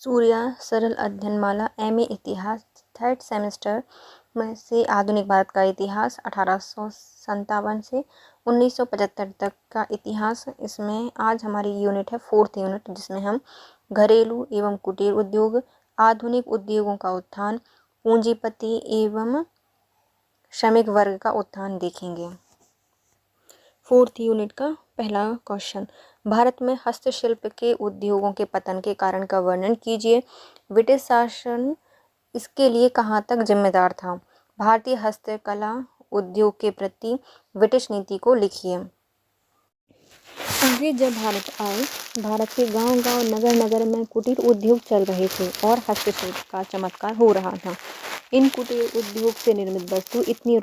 सूर्या सरल अध्ययनमाला एमए इतिहास 3rd semester में से आधुनिक भारत का इतिहास 1857 से 1975 तक का इतिहास। इसमें आज हमारी यूनिट है 4th यूनिट, जिसमें हम घरेलू एवं कुटीर उद्योग, आधुनिक उद्योगों का उत्थान, पूंजीपति एवं श्रमिक वर्ग का उत्थान देखेंगे। 4th यूनिट का पहला क्वेश्चन, भारत में हस्तशिल्प के उद्योगों के पतन के कारण का वर्णन कीजिए। ब्रिटिश शासन इसके लिए कहाँ तक जिम्मेदार था? भारतीय हस्तकला उद्योग के प्रति ब्रिटिश नीति को लिखिए। अंग्रेज जब भारत आए, भारत के गांव-गांव, नगर-नगर में कुटीर उद्योग चल रहे थे और हस्तशिल्प का चमत्कार हो रहा था। इन कुटीर उद्योग से निर्मित वस्तु इतनी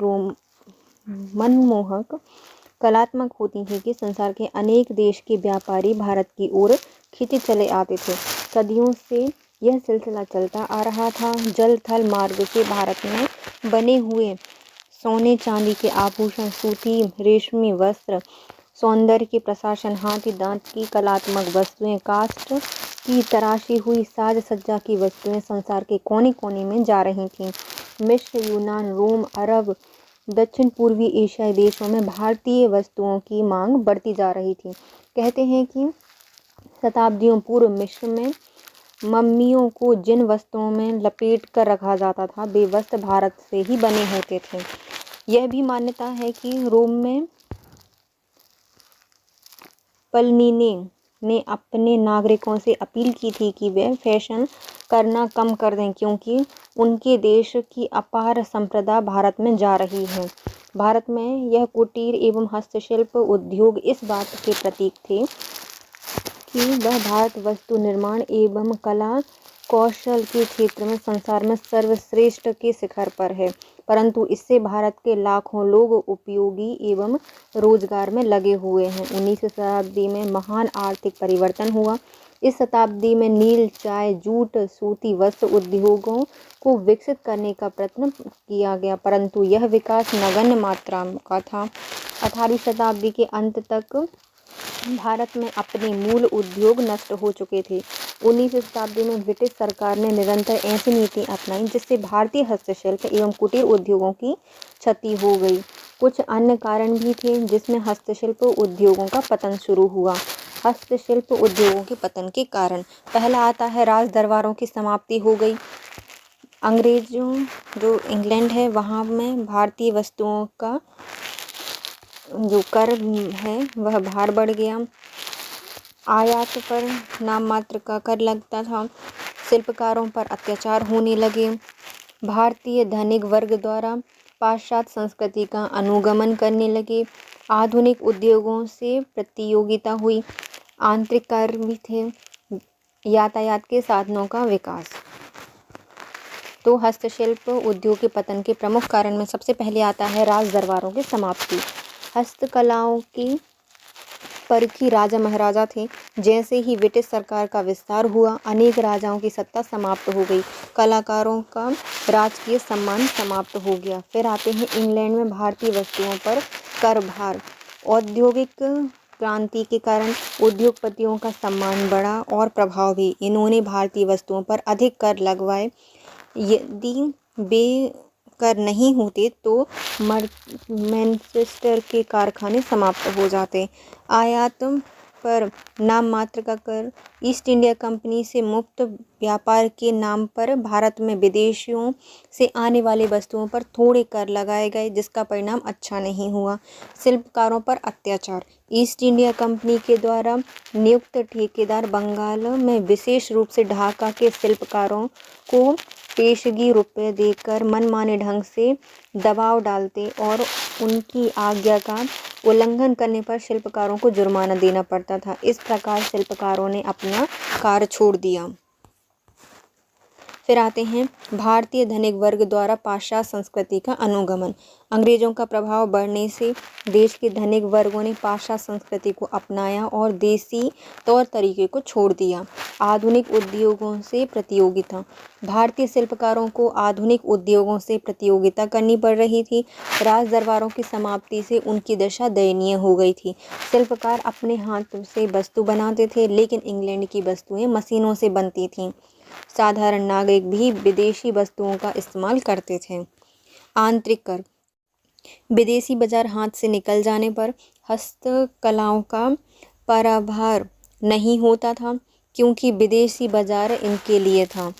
मनमोहक, कलात्मक होती थी कि संसार के अनेक देश के व्यापारी भारत की ओर खींचे चले आते थे। सदियों से यह सिलसिला चलता आ रहा था। जल थल मार्ग से भारत में बने हुए सोने चांदी के आभूषण, सूती रेशमी वस्त्र, सौंदर्य के प्रशासन, हाथी दांत की कलात्मक वस्तुएं, काष्ठ की तराशी हुई साज सज्जा की वस्तुएं संसार के कोने कोने में जा रही थीं। मिस्र, यूनान, रोम, अरब, दक्षिण पूर्वी एशियाई देशों में भारतीय वस्तुओं की मांग बढ़ती जा रही थी। कहते हैं कि शताब्दियों पूर्व मिस्र में मम्मियों को जिन वस्त्रों में लपेट कर रखा जाता था, वे वस्त्र भारत से ही बने होते थे। यह भी मान्यता है कि रोम में पलमीने ने अपने नागरिकों से अपील की थी कि वे फैशन करना कम कर दें, क्योंकि उनके देश की अपार संपदा भारत में जा रही है। भारत में यह कुटीर एवं हस्तशिल्प उद्योग इस बात के प्रतीक थे कि वह भारत वस्तु निर्माण एवं कला कौशल के क्षेत्र में संसार में सर्वश्रेष्ठ के शिखर पर है। परंतु इससे भारत के लाखों लोग उपयोगी एवं रोजगार में लगे हुए हैं। 19वीं शताब्दी में महान आर्थिक परिवर्तन हुआ। इस शताब्दी में नील, चाय, जूट, सूती वस्त्र उद्योगों को विकसित करने का प्रयत्न किया गया, परंतु यह विकास नगण्य मात्रा का था। 18वीं शताब्दी के अंत तक भारत में अपने मूल उद्योग नष्ट हो चुके थे। 19वीं शताब्दी में ब्रिटिश सरकार ने निरंतर ऐसी नीति अपनाई जिससे भारतीय हस्तशिल्प एवं कुटीर उद्योगों की क्षति हो गई। कुछ अन्य कारण भी थे जिसमें हस्तशिल्प उद्योगों का पतन शुरू हुआ। हस्तशिल्प उद्योगों के पतन के कारण पहला आता है राज दरबारों की समाप्ति हो गई। अंग्रेजों जो इंग्लैंड है वहाँ में भारतीय वस्तुओं का जो कर है वह भार बढ़ गया। आयात पर नाम मात्र का कर लगता था। शिल्पकारों पर अत्याचार होने लगे। भारतीय धनिक वर्ग द्वारा पाश्चात्य संस्कृति का अनुगमन करने लगे। आधुनिक उद्योगों से प्रतियोगिता हुई। आंतरिक कार्य भी थे। यातायात के साधनों का विकास। तो हस्तशिल्प उद्योग के पतन के प्रमुख कारण में सबसे पहले आता है राज दरबारों की समाप्ति। हस्तकलाओं की परखी राजा महाराजा थे। जैसे ही ब्रिटिश सरकार का विस्तार हुआ, अनेक राजाओं की सत्ता समाप्त हो गई। कलाकारों का राजकीय सम्मान समाप्त हो गया। फिर आते हैं इंग्लैंड में भारतीय वस्तुओं पर कर भार। औद्योगिक क्रांति के कारण उद्योगपतियों का सम्मान बढ़ा और प्रभाव भी। इन्होंने भारतीय वस्तुओं पर अधिक कर लगवाए। यदि वे कर नहीं होते तो मैनचेस्टर के कारखाने समाप्त हो जाते। आयात पर नाम मात्र का कर। ईस्ट इंडिया कंपनी से मुक्त व्यापार के नाम पर भारत में विदेशियों से आने वाले वस्तुओं पर थोड़े कर लगाए गए, जिसका परिणाम अच्छा नहीं हुआ। शिल्पकारों पर अत्याचार। ईस्ट इंडिया कंपनी के द्वारा नियुक्त ठेकेदार बंगाल में विशेष रूप से ढाका के शिल्पकारों को पेशगी रुपये देकर मनमाने ढंग से दबाव डालते और उनकी आज्ञा का उल्लंघन करने पर शिल्पकारों को जुर्माना देना पड़ता था। इस प्रकार शिल्पकारों ने अपना कार्य छोड़ दिया। फिर आते हैं भारतीय धनिक वर्ग द्वारा पाश्चात्य संस्कृति का अनुगमन। अंग्रेजों का प्रभाव बढ़ने से देश के धनिक वर्गों ने पाश्चात्य संस्कृति को अपनाया और देसी तौर तरीके को छोड़ दिया। आधुनिक उद्योगों से प्रतियोगिता। भारतीय शिल्पकारों को आधुनिक उद्योगों से प्रतियोगिता करनी पड़ रही थी। राज दरबारों की समाप्ति से उनकी दशा दयनीय हो गई थी। शिल्पकार अपने हाथ से वस्तु बनाते थे, लेकिन इंग्लैंड की वस्तुएं मशीनों से बनती थीं। साधारण नागरिक भी विदेशी वस्तुओं का इस्तेमाल करते थे। आंतरिक कर। विदेशी बाजार हाथ से निकल जाने पर हस्तकलाओं का पराभार नहीं होता था, क्योंकि विदेशी बाजार इनके लिए था।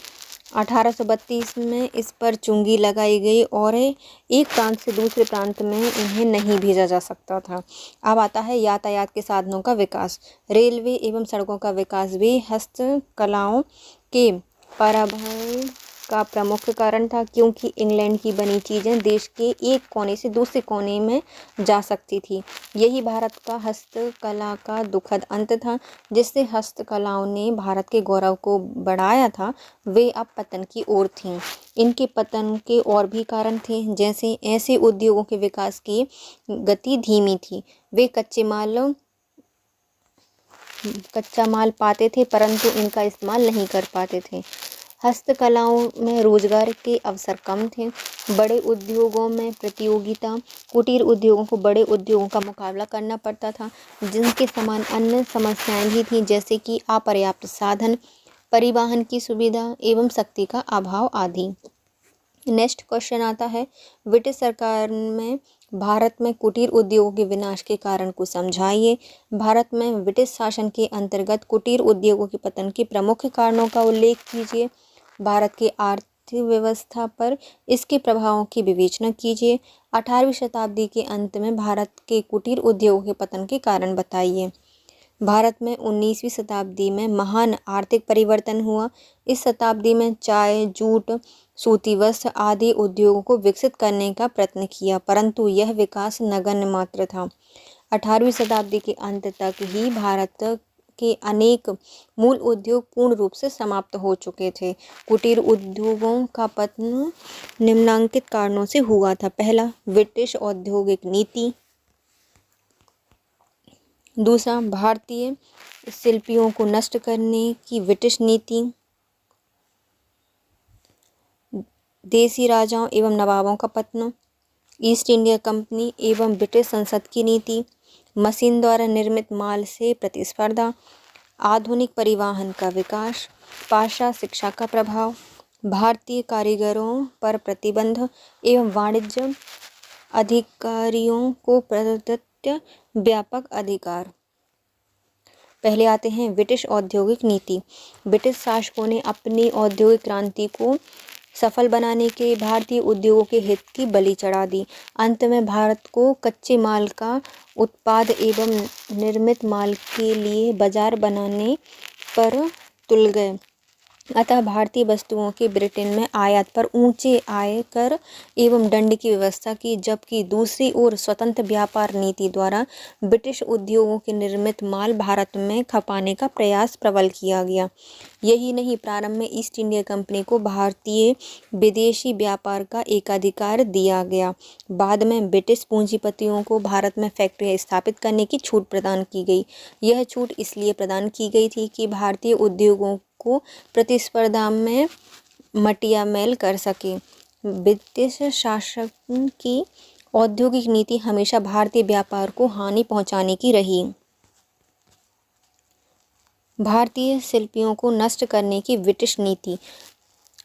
1832 में इस पर चुंगी लगाई गई और एक प्रांत से दूसरे प्रांत में इन्हें नहीं भेजा जा सकता था। अब आता है यातायात के साधनों का विकास। रेलवे एवं सड़कों का विकास भी हस्तकलाओं के पराभार का प्रमुख कारण था, क्योंकि इंग्लैंड की बनी चीज़ें देश के एक कोने से दूसरे कोने में जा सकती थी। यही भारत का हस्तकला का दुखद अंत था। जिससे हस्तकलाओं ने भारत के गौरव को बढ़ाया था, वे अब पतन की ओर थीं। इनके पतन के और भी कारण थे, जैसे ऐसे उद्योगों के विकास की गति धीमी थी। वे कच्चा माल पाते थे, परंतु इनका इस्तेमाल नहीं कर पाते थे। हस्तकलाओं में रोजगार के अवसर कम थे। बड़े उद्योगों में प्रतियोगिता, कुटीर उद्योगों को बड़े उद्योगों का मुकाबला करना पड़ता था, जिनके समान अन्य समस्याएं भी थीं, जैसे कि अपर्याप्त साधन, परिवहन की सुविधा एवं शक्ति का अभाव आदि। नेक्स्ट क्वेश्चन आता है, ब्रिटिश सरकार में भारत में कुटीर उद्योगों के विनाश के कारण को समझाइए। भारत में ब्रिटिश शासन के अंतर्गत कुटीर उद्योगों के पतन के प्रमुख कारणों का उल्लेख कीजिए। भारत की आर्थिक व्यवस्था पर इसके प्रभावों की विवेचना कीजिए। 18वीं शताब्दी के अंत में भारत के कुटीर उद्योगों के पतन के कारण बताइए। भारत में 19वीं शताब्दी में महान आर्थिक परिवर्तन हुआ। इस शताब्दी में चाय, जूट, सूती वस्त्र आदि उद्योगों को विकसित करने का प्रयत्न किया, परंतु यह विकास नगण्य मात्र था। 18वीं शताब्दी के अंत तक ही भारत के अनेक मूल उद्योग पूर्ण रूप से समाप्त हो चुके थे। कुटीर उद्योगों का पतन निम्नलिखित कारणों से हुआ था। पहला, ब्रिटिश औद्योगिक नीति। दूसरा, भारतीय शिल्पियों को नष्ट करने की ब्रिटिश नीति। देसी राजाओं एवं नवाबों का पतन। ईस्ट इंडिया कंपनी एवं ब्रिटिश संसद की नीति। मशीन द्वारा निर्मित माल से प्रतिस्पर्धा। आधुनिक परिवहन का विकास। पाश्चात्य शिक्षा का प्रभाव। भारतीय कारीगरों पर प्रतिबंध एवं वाणिज्य अधिकारियों को प्रदत्त व्यापक अधिकार। पहले आते हैं ब्रिटिश औद्योगिक नीति। ब्रिटिश शासकों ने अपनी औद्योगिक क्रांति को सफल बनाने के भारतीय उद्योगों के हित की बलि चढ़ा दी। अंत में भारत को कच्चे माल का उत्पाद एवं निर्मित माल के लिए बाजार बनाने पर तुल गए। अतः भारतीय वस्तुओं के ब्रिटेन में आयात पर ऊंचे आय कर एवं दंड की व्यवस्था की, जबकि दूसरी ओर स्वतंत्र व्यापार नीति द्वारा ब्रिटिश उद्योगों के निर्मित माल भारत में खपाने का प्रयास प्रबल किया गया। यही नहीं, प्रारंभ में ईस्ट इंडिया कंपनी को भारतीय विदेशी व्यापार का एकाधिकार दिया गया। बाद में ब्रिटिश पूंजीपतियों को भारत में फैक्ट्रियां स्थापित करने की छूट प्रदान की गई। यह छूट इसलिए प्रदान की गई थी कि भारतीय उद्योगों को प्रतिस्पर्धा में मटियामेल कर सके। ब्रिटिश शासन की औद्योगिक नीति हमेशा भारतीय व्यापार को हानि पहुंचाने की रही। भारतीय शिल्पियों को नष्ट करने की ब्रिटिश नीति।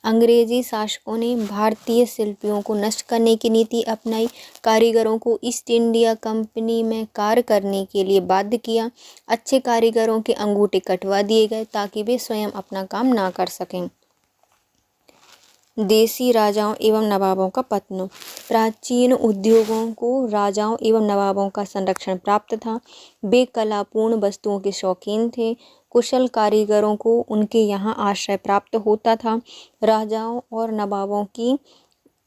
अंग्रेजी शासकों ने भारतीय शिल्पियों को नष्ट करने की नीति अपनाई। कारीगरों को ईस्ट इंडिया कंपनी में कार्य करने के लिए बाध्य किया। अच्छे कारीगरों के अंगूठे कटवा दिए गए ताकि वे स्वयं अपना काम ना कर सकें। देसी राजाओं एवं नवाबों का पतन। प्राचीन उद्योगों को राजाओं एवं नवाबों का संरक्षण प्राप्त था। वे कलापूर्ण वस्तुओं के शौकीन थे। कुशल कारीगरों को उनके यहाँ आश्रय प्राप्त होता था। राजाओं और नवाबों की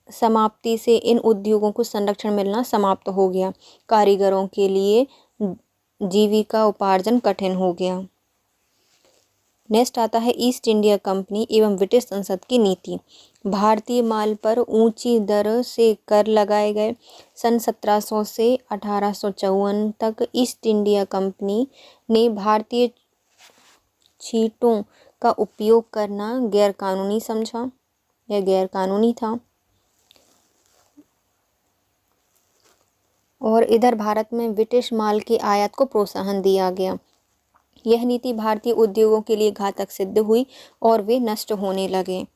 समाप्ति से इन उद्योगों को संरक्षण मिलना समाप्त हो गया। कारीगरों के लिए जीविका उपार्जन कठिन हो गया। नेक्स्ट आता है ईस्ट इंडिया कंपनी एवं ब्रिटिश संसद की नीति। भारतीय माल पर ऊंची दर से कर लगाए गए। सन 1700 से 1854 तक ईस्ट इंडिया कंपनी ने भारतीय छींटों का उपयोग करना गैरकानूनी समझा या गैरकानूनी था। और इधर भारत में ब्रिटिश माल के आयात को प्रोत्साहन दिया गया। यह नीति भारतीय उद्योगों के लिए घातक सिद्ध हुई और वे नष्ट होने लगे।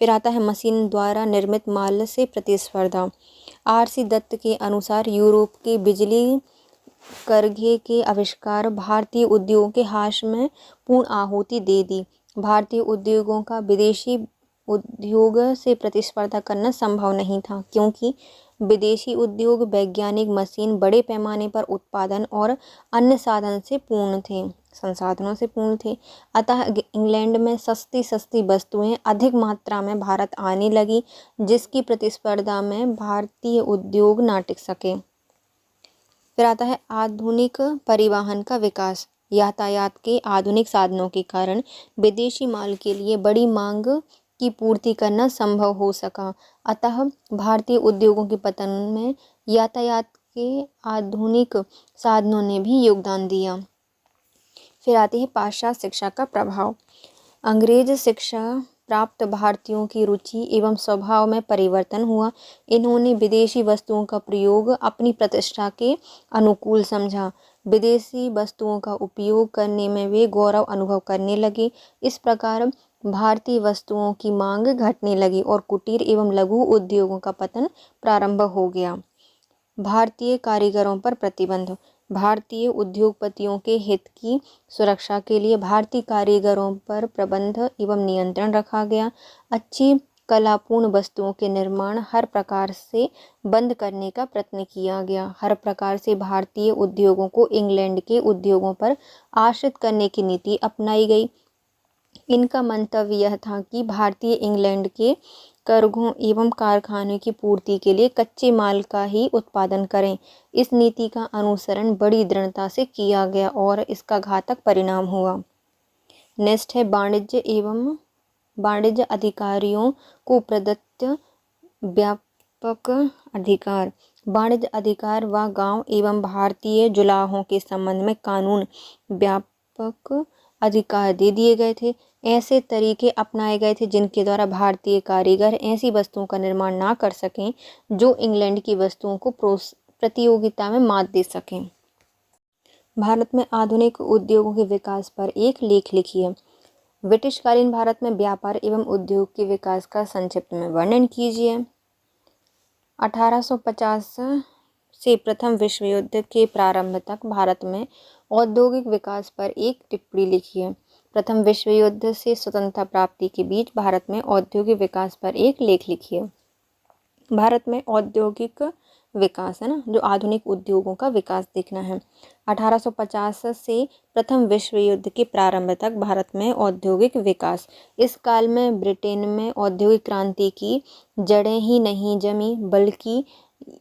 फिर आता है मशीन द्वारा निर्मित माल से प्रतिस्पर्धा। आर.सी. दत्त के अनुसार यूरोप के बिजली करघे के आविष्कार भारतीय उद्योगों के हाश में पूर्ण आहुति दे दी। भारतीय उद्योगों का विदेशी उद्योग से प्रतिस्पर्धा करना संभव नहीं था, क्योंकि विदेशी उद्योग वैज्ञानिक मशीन, बड़े पैमाने पर उत्पादन और अन्य संसाधनों से पूर्ण थे। अतः इंग्लैंड में सस्ती वस्तुएं अधिक मात्रा में भारत आने लगी, जिसकी प्रतिस्पर्धा में भारतीय उद्योग ना टिक सके। फिर आता है आधुनिक परिवहन का विकास। यातायात के आधुनिक साधनों के कारण विदेशी माल के लिए बड़ी मांग की पूर्ति करना संभव हो सका। अतः भारतीय उद्योगों के पतन में यातायात के आधुनिक साधनों ने भी योगदान दिया। फिर आती है पाश्चात्य शिक्षा का प्रभाव। अंग्रेज शिक्षा प्राप्त भारतीयों की रुचि एवं स्वभाव में परिवर्तन हुआ। इन्होंने विदेशी वस्तुओं का प्रयोग अपनी प्रतिष्ठा के अनुकूल समझा। विदेशी वस्तुओं का उपयोग करने में वे गौरव अनुभव करने लगे। इस प्रकार भारतीय वस्तुओं की मांग घटने लगी और कुटीर एवं लघु उद्योगों का पतन प्रारंभ हो गया। भारतीय कारीगरों पर प्रतिबंध। भारतीय उद्योगपतियों के हित की सुरक्षा के लिए भारतीय कारीगरों पर प्रतिबंध एवं नियंत्रण रखा गया। अच्छी कलापूर्ण वस्तुओं के निर्माण हर प्रकार से बंद करने का प्रयत्न किया गया। हर प्रकार से भारतीय उद्योगों को इंग्लैंड के उद्योगों पर आश्रित करने की नीति अपनाई गई। इनका मंतव्य यह था कि भारतीय इंग्लैंड के करघों एवं कारखानों की पूर्ति के लिए कच्चे माल का ही उत्पादन करें। इस नीति का अनुसरण बड़ी दृढ़ता से किया गया और इसका घातक परिणाम हुआ। नेक्स्ट है वाणिज्य अधिकारियों को प्रदत्त व्यापक अधिकार। वाणिज्य अधिकार व गांव एवं भारतीय जुलाहों के संबंध में कानून व्यापक अधिकार दे दिए गए थे। ऐसे तरीके अपनाए गए थे जिनके द्वारा भारतीय कारीगर ऐसी वस्तुओं का निर्माण ना कर सकें जो इंग्लैंड की वस्तुओं को प्रतियोगिता में मात दे सकें। भारत में आधुनिक उद्योगों के विकास पर एक लेख लिखिए। ब्रिटिशकालीन भारत में व्यापार एवं उद्योग के विकास का संक्षिप्त में वर्णन कीजिए। 1850 से प्रथम विश्व युद्ध के प्रारंभ तक भारत में औद्योगिक विकास पर एक टिप्पणी लिखिए। प्रथम विश्व युद्ध से स्वतंत्रता प्राप्ति के बीच भारत में औद्योगिक विकास पर एक लेख लिखिए। भारत में औद्योगिक विकास है ना, जो आधुनिक उद्योगों का विकास देखना है। 1850 से प्रथम विश्व युद्ध के प्रारंभ तक भारत में औद्योगिक विकास। इस काल में ब्रिटेन में औद्योगिक क्रांति की जड़ें ही नहीं जमी, बल्कि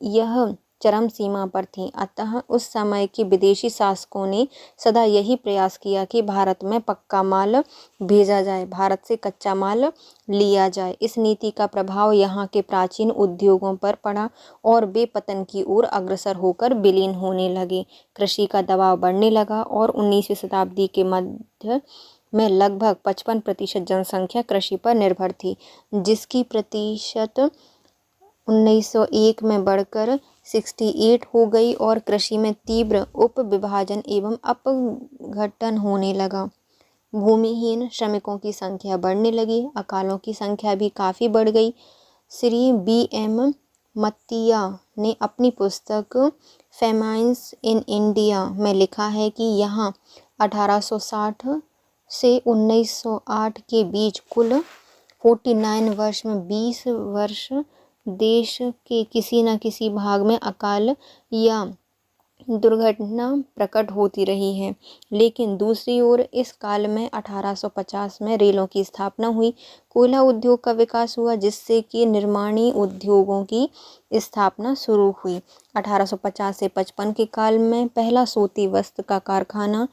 यह चरम सीमा पर थी। अतः उस समय के विदेशी शासकों ने सदा यही प्रयास किया कि भारत में पक्का माल भेजा जाए, भारत से कच्चा माल लिया जाए। इस नीति का प्रभाव यहाँ के प्राचीन उद्योगों पर पड़ा और वे पतन की ओर अग्रसर होकर विलीन होने लगे। कृषि का दबाव बढ़ने लगा और 19वीं शताब्दी के मध्य में लगभग 55% जनसंख्या कृषि पर निर्भर थी, जिसकी प्रतिशत 1901 में बढ़कर 68 हो गई और कृषि में तीव्र उपविभाजन एवं अपघटन होने लगा। भूमिहीन श्रमिकों की संख्या बढ़ने लगी, अकालों की संख्या भी काफ़ी बढ़ गई। श्री B.M. मत्तिया ने अपनी पुस्तक फेमाइन्स इन इंडिया में लिखा है कि यहाँ 1860 से 1908 के बीच कुल 49 वर्ष में 20 वर्ष देश के किसी न किसी भाग में अकाल या दुर्घटना प्रकट होती रही है। लेकिन दूसरी ओर इस काल में 1850 में रेलों की स्थापना हुई, कोयला उद्योग का विकास हुआ, जिससे कि निर्माणी उद्योगों की स्थापना शुरू हुई। 1850 से 55 के काल में पहला सूती वस्त्र का कारखाना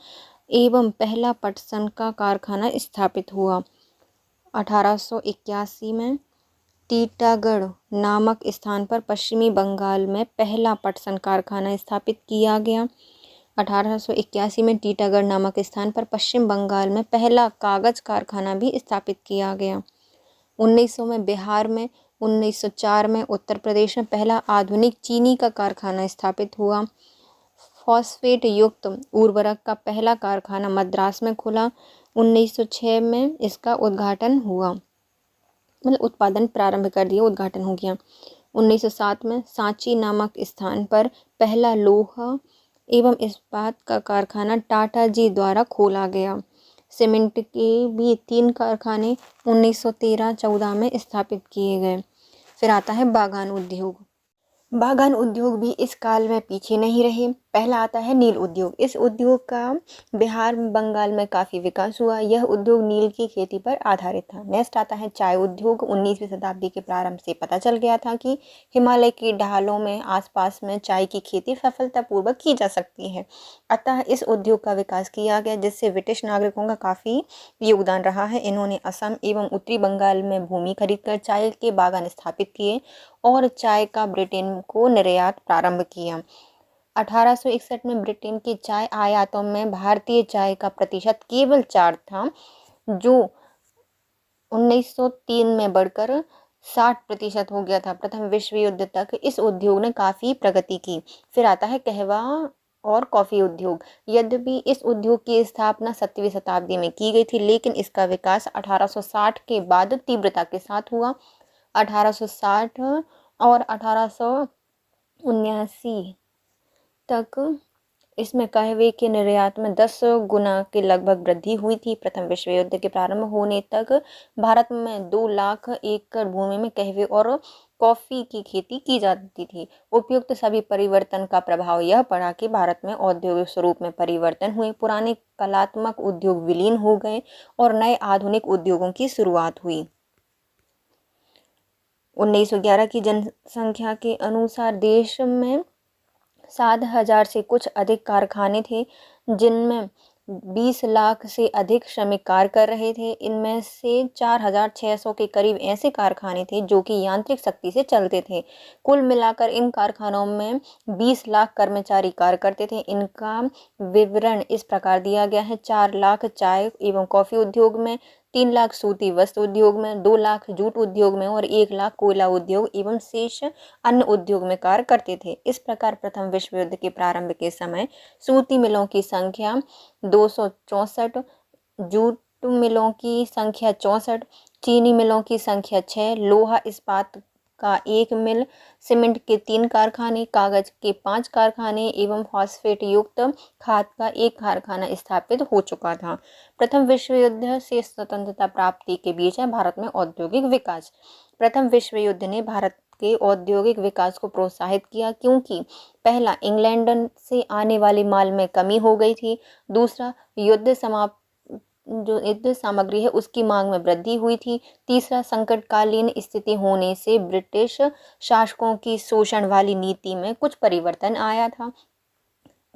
एवं पहला पटसन का कारखाना स्थापित हुआ। 1881 में टीटागढ़ नामक स्थान पर पश्चिमी बंगाल में पहला पटसन कारखाना स्थापित किया गया। 1881 में टीटागढ़ नामक स्थान पर पश्चिम बंगाल में पहला कागज कारखाना भी स्थापित किया गया। 1900 में बिहार में, 1904 में उत्तर प्रदेश में पहला आधुनिक चीनी का कारखाना स्थापित हुआ। फॉस्फेट युक्त उर्वरक का पहला कारखाना मद्रास में खुला। 1906 में इसका उद्घाटन हुआ, मतलब उत्पादन प्रारंभ कर दिया, उद्घाटन हो गया। 1907 में सांची नामक स्थान पर पहला लोहा एवं इस्पात का कारखाना टाटा जी द्वारा खोला गया। सीमेंट के भी 3 कारखाने 1913-14 में स्थापित किए गए। फिर आता है बागान उद्योग। बागान उद्योग भी इस काल में पीछे नहीं रहे। पहला आता है नील उद्योग। इस उद्योग का बिहार बंगाल में काफ़ी विकास हुआ। यह उद्योग नील की खेती पर आधारित था। नेक्स्ट आता है चाय उद्योग। 19वीं शताब्दी के प्रारंभ से पता चल गया था कि हिमालय की ढालों में आसपास में चाय की खेती सफलतापूर्वक की जा सकती है, अतः इस उद्योग का विकास किया गया, जिससे ब्रिटिश नागरिकों का काफ़ी योगदान रहा है। इन्होंने असम एवं उत्तरी बंगाल में भूमि खरीदकर चाय के बागान स्थापित किए और चाय का ब्रिटेन को निर्यात प्रारंभ किया। 1861 में ब्रिटेन की चाय आयातों में भारतीय चाय का प्रतिशत केवल 4 था, जो 1903 में बढ़कर 60% हो गया था। प्रथम विश्व युद्ध तक इस उद्योग ने काफ़ी प्रगति की। फिर आता है कहवा और कॉफ़ी उद्योग। यद्यपि इस उद्योग की स्थापना 7वीं शताब्दी में की गई थी, लेकिन इसका विकास 1860 के बाद तीव्रता के साथ हुआ। 1860 और 1879 तक इसमें कहवे के निर्यात में 10 गुना के लगभग वृद्धि हुई थी। प्रथम विश्व युद्ध के प्रारंभ होने तक भारत में 2 लाख एकड़ भूमि में कहवे और कॉफ़ी की खेती की जाती थी। उपयुक्त सभी परिवर्तन का प्रभाव यह पड़ा कि भारत में औद्योगिक स्वरूप में परिवर्तन हुए, पुराने कलात्मक उद्योग विलीन हो गए और नए आधुनिक उद्योगों की शुरुआत हुई। 1911 की जनसंख्या के अनुसार देश में 7,000 से कुछ अधिक कारखाने थे, जिनमें 20 लाख से अधिक श्रमिक कार्य कर रहे थे। इनमें से 4,600 के करीब ऐसे कारखाने थे जो कि यांत्रिक शक्ति से चलते थे। कुल मिलाकर इन कारखानों में 20 लाख कर्मचारी कार्य करते थे। इनका विवरण इस प्रकार दिया गया है: 4 लाख चाय एवं कॉफ़ी उद्योग में, 3 लाख सूती वस्त्र उद्योग में, 2 लाख जूट उद्योग में और 1 लाख कोयला उद्योग एवं शेष अन्य उद्योग में कार्य करते थे। इस प्रकार प्रथम विश्व युद्ध के प्रारंभ के समय सूती मिलों की संख्या 264, जूट मिलों की संख्या 64, चीनी मिलों की संख्या 6, लोहा इस्पात का 1 मिल, सीमेंट के 3 कारखाने, कागज के 5 कारखाने एवं फॉस्फेट युक्त खाद का 1 कारखाना स्थापित हो चुका था। प्रथम विश्व युद्ध से स्वतंत्रता प्राप्ति के बीच है भारत में औद्योगिक विकास। प्रथम विश्व युद्ध ने भारत के औद्योगिक विकास को प्रोत्साहित किया, क्योंकि पहला, इंग्लैंड से आने वाले माल में कमी हो गई थी। दूसरा, जो युद्ध सामग्री है उसकी मांग में वृद्धि हुई थी। तीसरा, संकटकालीन स्थिति होने से ब्रिटिश शासकों की शोषण वाली नीति में कुछ परिवर्तन आया था।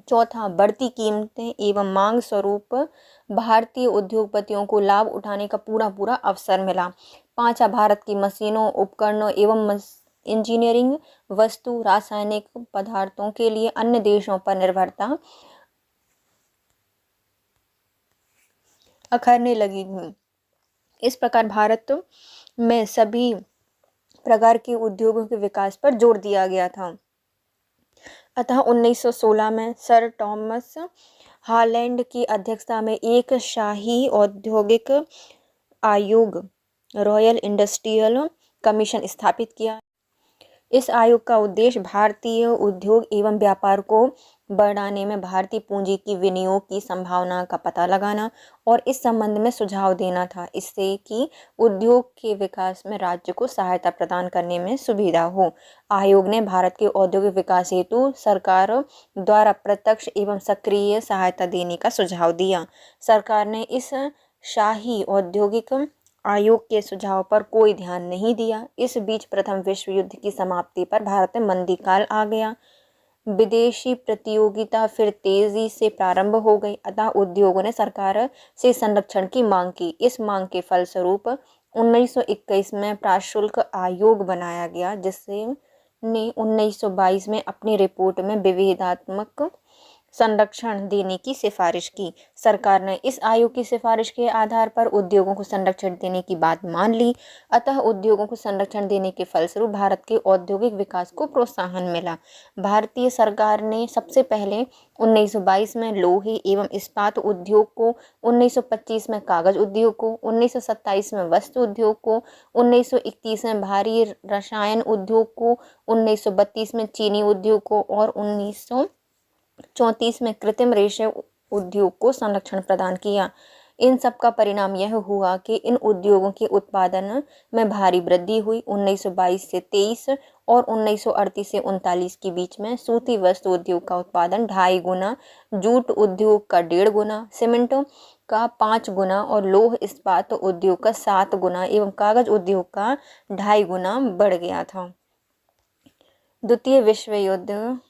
चौथा, बढ़ती कीमतें एवं मांग स्वरूप भारतीय उद्योगपतियों को लाभ उठाने का पूरा अवसर मिला। पांचवा, भारत की मशीनों, उपकरणों एवं इंजीनियरिंग वस्तु, रासायनिक पदार्थों के लिए अन्य देशों पर निर्भरता अखरने लगी थी। इस प्रकार भारत में सभी प्रकार के उद्योगों के विकास पर जोर दिया गया था। अतः 1916 में सर थॉमस हॉलैंड की अध्यक्षता में एक शाही औद्योगिक आयोग, रॉयल इंडस्ट्रियल कमीशन स्थापित किया। इस आयोग का उद्देश्य भारतीय उद्योग एवं व्यापार को बढ़ाने में भारतीय पूंजी की विनियोग की संभावना का पता लगाना और इस संबंध में सुझाव देना था, इससे कि उद्योग के विकास में राज्य को सहायता प्रदान करने में सुविधा हो। आयोग ने भारत के औद्योगिक विकास हेतु सरकार द्वारा प्रत्यक्ष एवं सक्रिय सहायता देने का सुझाव दिया। सरकार ने इस शाही औद्योगिक आयोग के सुझाव पर कोई ध्यान नहीं दिया। इस बीच प्रथम विश्व युद्ध की समाप्ति पर भारत में मंदी काल आ गया। विदेशी प्रतियोगिता फिर तेजी से प्रारंभ हो गई, अतः उद्योगों ने सरकार से संरक्षण की मांग की। इस मांग के फलस्वरूप 1921 में प्राशुल्क आयोग बनाया गया, जिसने 1922 में अपनी रिपोर्ट में विवेचनात्मक संरक्षण देने की सिफारिश की। सरकार ने इस आयोग की सिफारिश के आधार पर उद्योगों को संरक्षण देने की बात मान ली। अतः उद्योगों को संरक्षण देने के फलस्वरूप भारत के औद्योगिक विकास को प्रोत्साहन मिला। भारतीय सरकार ने सबसे पहले 1922 में लोहे एवं इस्पात उद्योग को, 1925 में कागज उद्योग को, 1927 में वस्त्र उद्योग को, 1931 में भारी रसायन उद्योग को, 1932 में चीनी उद्योग को और 1934 में कृत्रिम रेशे उद्योग को संरक्षण प्रदान किया। इन सब का परिणाम यह हुआ कि इन उद्योगों के उत्पादन में भारी वृद्धि हुई। 1922 से 23 और 1938 से 39 के बीच में सूती वस्त्र उद्योग का उत्पादन 2.5 गुना, जूट उद्योग का 1.5 गुना, सीमेंट का 5 गुना और लौह इस्पात उद्योग का 7 गुना एवं कागज उद्योग का 2.5 गुना बढ़ गया था। द्वितीय विश्व युद्ध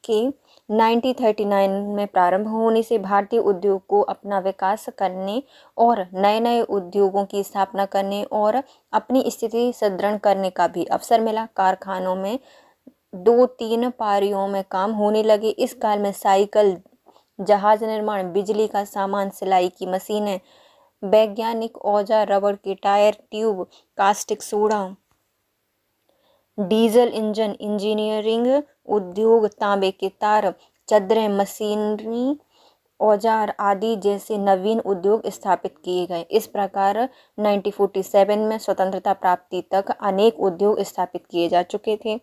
के 1939 में प्रारंभ होने से भारतीय उद्योग को अपना विकास करने और नए नए उद्योगों की स्थापना करने और अपनी स्थिति सुदृढ़ करने का भी अवसर मिला। कारखानों में 2-3 पारियों में काम होने लगे। इस काल में साइकिल, जहाज निर्माण, बिजली का सामान, सिलाई की मशीनें, वैज्ञानिक औजार, रबड़ के tyre, tube, caustic soda, diesel engine, engineering उद्योग, तांबे के तार, चद्दरें, मशीनरी, औजार आदि जैसे नवीन उद्योग स्थापित किए गए। इस प्रकार 1947 में स्वतंत्रता प्राप्ति तक अनेक उद्योग स्थापित किए जा चुके थे,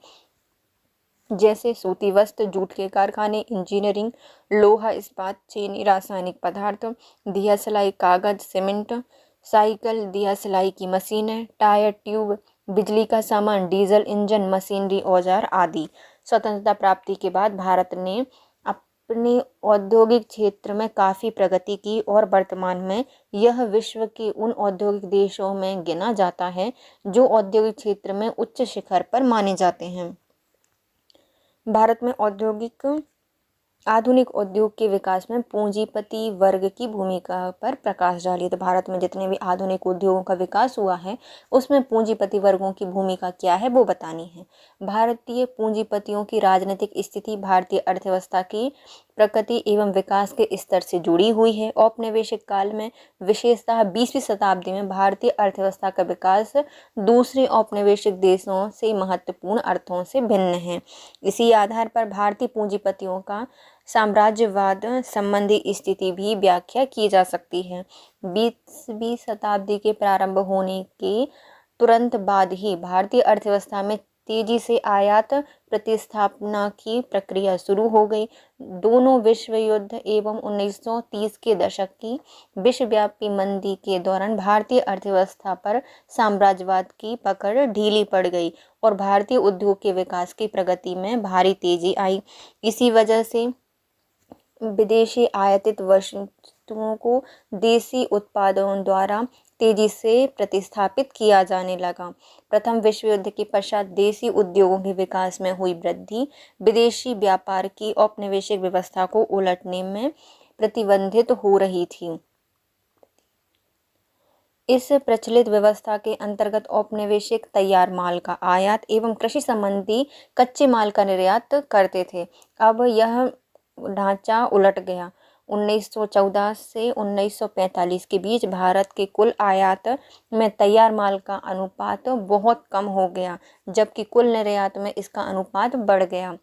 जैसे सूती वस्त्र, जूट के कारखाने, इंजीनियरिंग, लोहा इस्पात, चीनी, रासायनिक पदार्थ, दिया सिलाई, कागज, सीमेंट, साइकिल, दिया सिलाई की मशीनें, टायर, ट्यूब, बिजली का सामान, डीजल इंजन, मशीनरी, औजार आदि। स्वतंत्रता प्राप्ति के बाद भारत ने अपने औद्योगिक क्षेत्र में काफ़ी प्रगति की और वर्तमान में यह विश्व के उन औद्योगिक देशों में गिना जाता है जो औद्योगिक क्षेत्र में उच्च शिखर पर माने जाते हैं। भारत में आधुनिक उद्योग के विकास में पूंजीपति वर्ग की भूमिका पर प्रकाश डालिए। तो भारत में जितने भी आधुनिक उद्योगों का विकास हुआ है उसमें पूंजीपति वर्गों की भूमिका क्या है वो बतानी है। भारतीय पूंजीपतियों की राजनीतिक स्थिति भारतीय अर्थव्यवस्था की प्रकृति एवं विकास के स्तर से जुड़ी हुई है। औपनिवेशिक काल में, विशेषतः 20वीं शताब्दी में भारतीय अर्थव्यवस्था का विकास दूसरे औपनिवेशिक देशों से महत्वपूर्ण अर्थों से भिन्न है। इसी आधार पर भारतीय पूंजीपतियों का साम्राज्यवाद संबंधी स्थिति भी व्याख्या की जा सकती है। 20वीं शताब्दी के प्रारंभ होने के तुरंत बाद ही भारतीय अर्थव्यवस्था में तेजी से आयात प्रतिस्थापना की प्रक्रिया शुरू हो गई। दोनों विश्व युद्ध एवं 1930 के दशक की विश्वव्यापी मंदी के दौरान भारतीय अर्थव्यवस्था पर साम्राज्यवाद की पकड़ ढीली पड़ गई और भारतीय उद्योग के विकास की प्रगति में भारी तेजी आई। इसी वजह से विदेशी आयातित वस्तुओं को देसी उत्पादों द्वारा तेजी से प्रतिस्थापित किया जाने लगा। प्रथम विश्व युद्ध के पश्चात देसी उद्योगों के विकास में हुई वृद्धि विदेशी व्यापार की औपनिवेशिक व्यवस्था को उलटने में प्रतिबंधित हो रही थी। इस प्रचलित व्यवस्था के अंतर्गत औपनिवेशिक तैयार माल का आयात एवं कृषि संबंधी कच्चे माल का निर्यात करते थे। अब यह ढांचा उलट गया। 1914 से 1945 के बीच भारत के कुल आयात में तैयार माल का अनुपात बहुत कम हो गया, जबकि कुल निर्यात में इसका अनुपात बढ़ गया।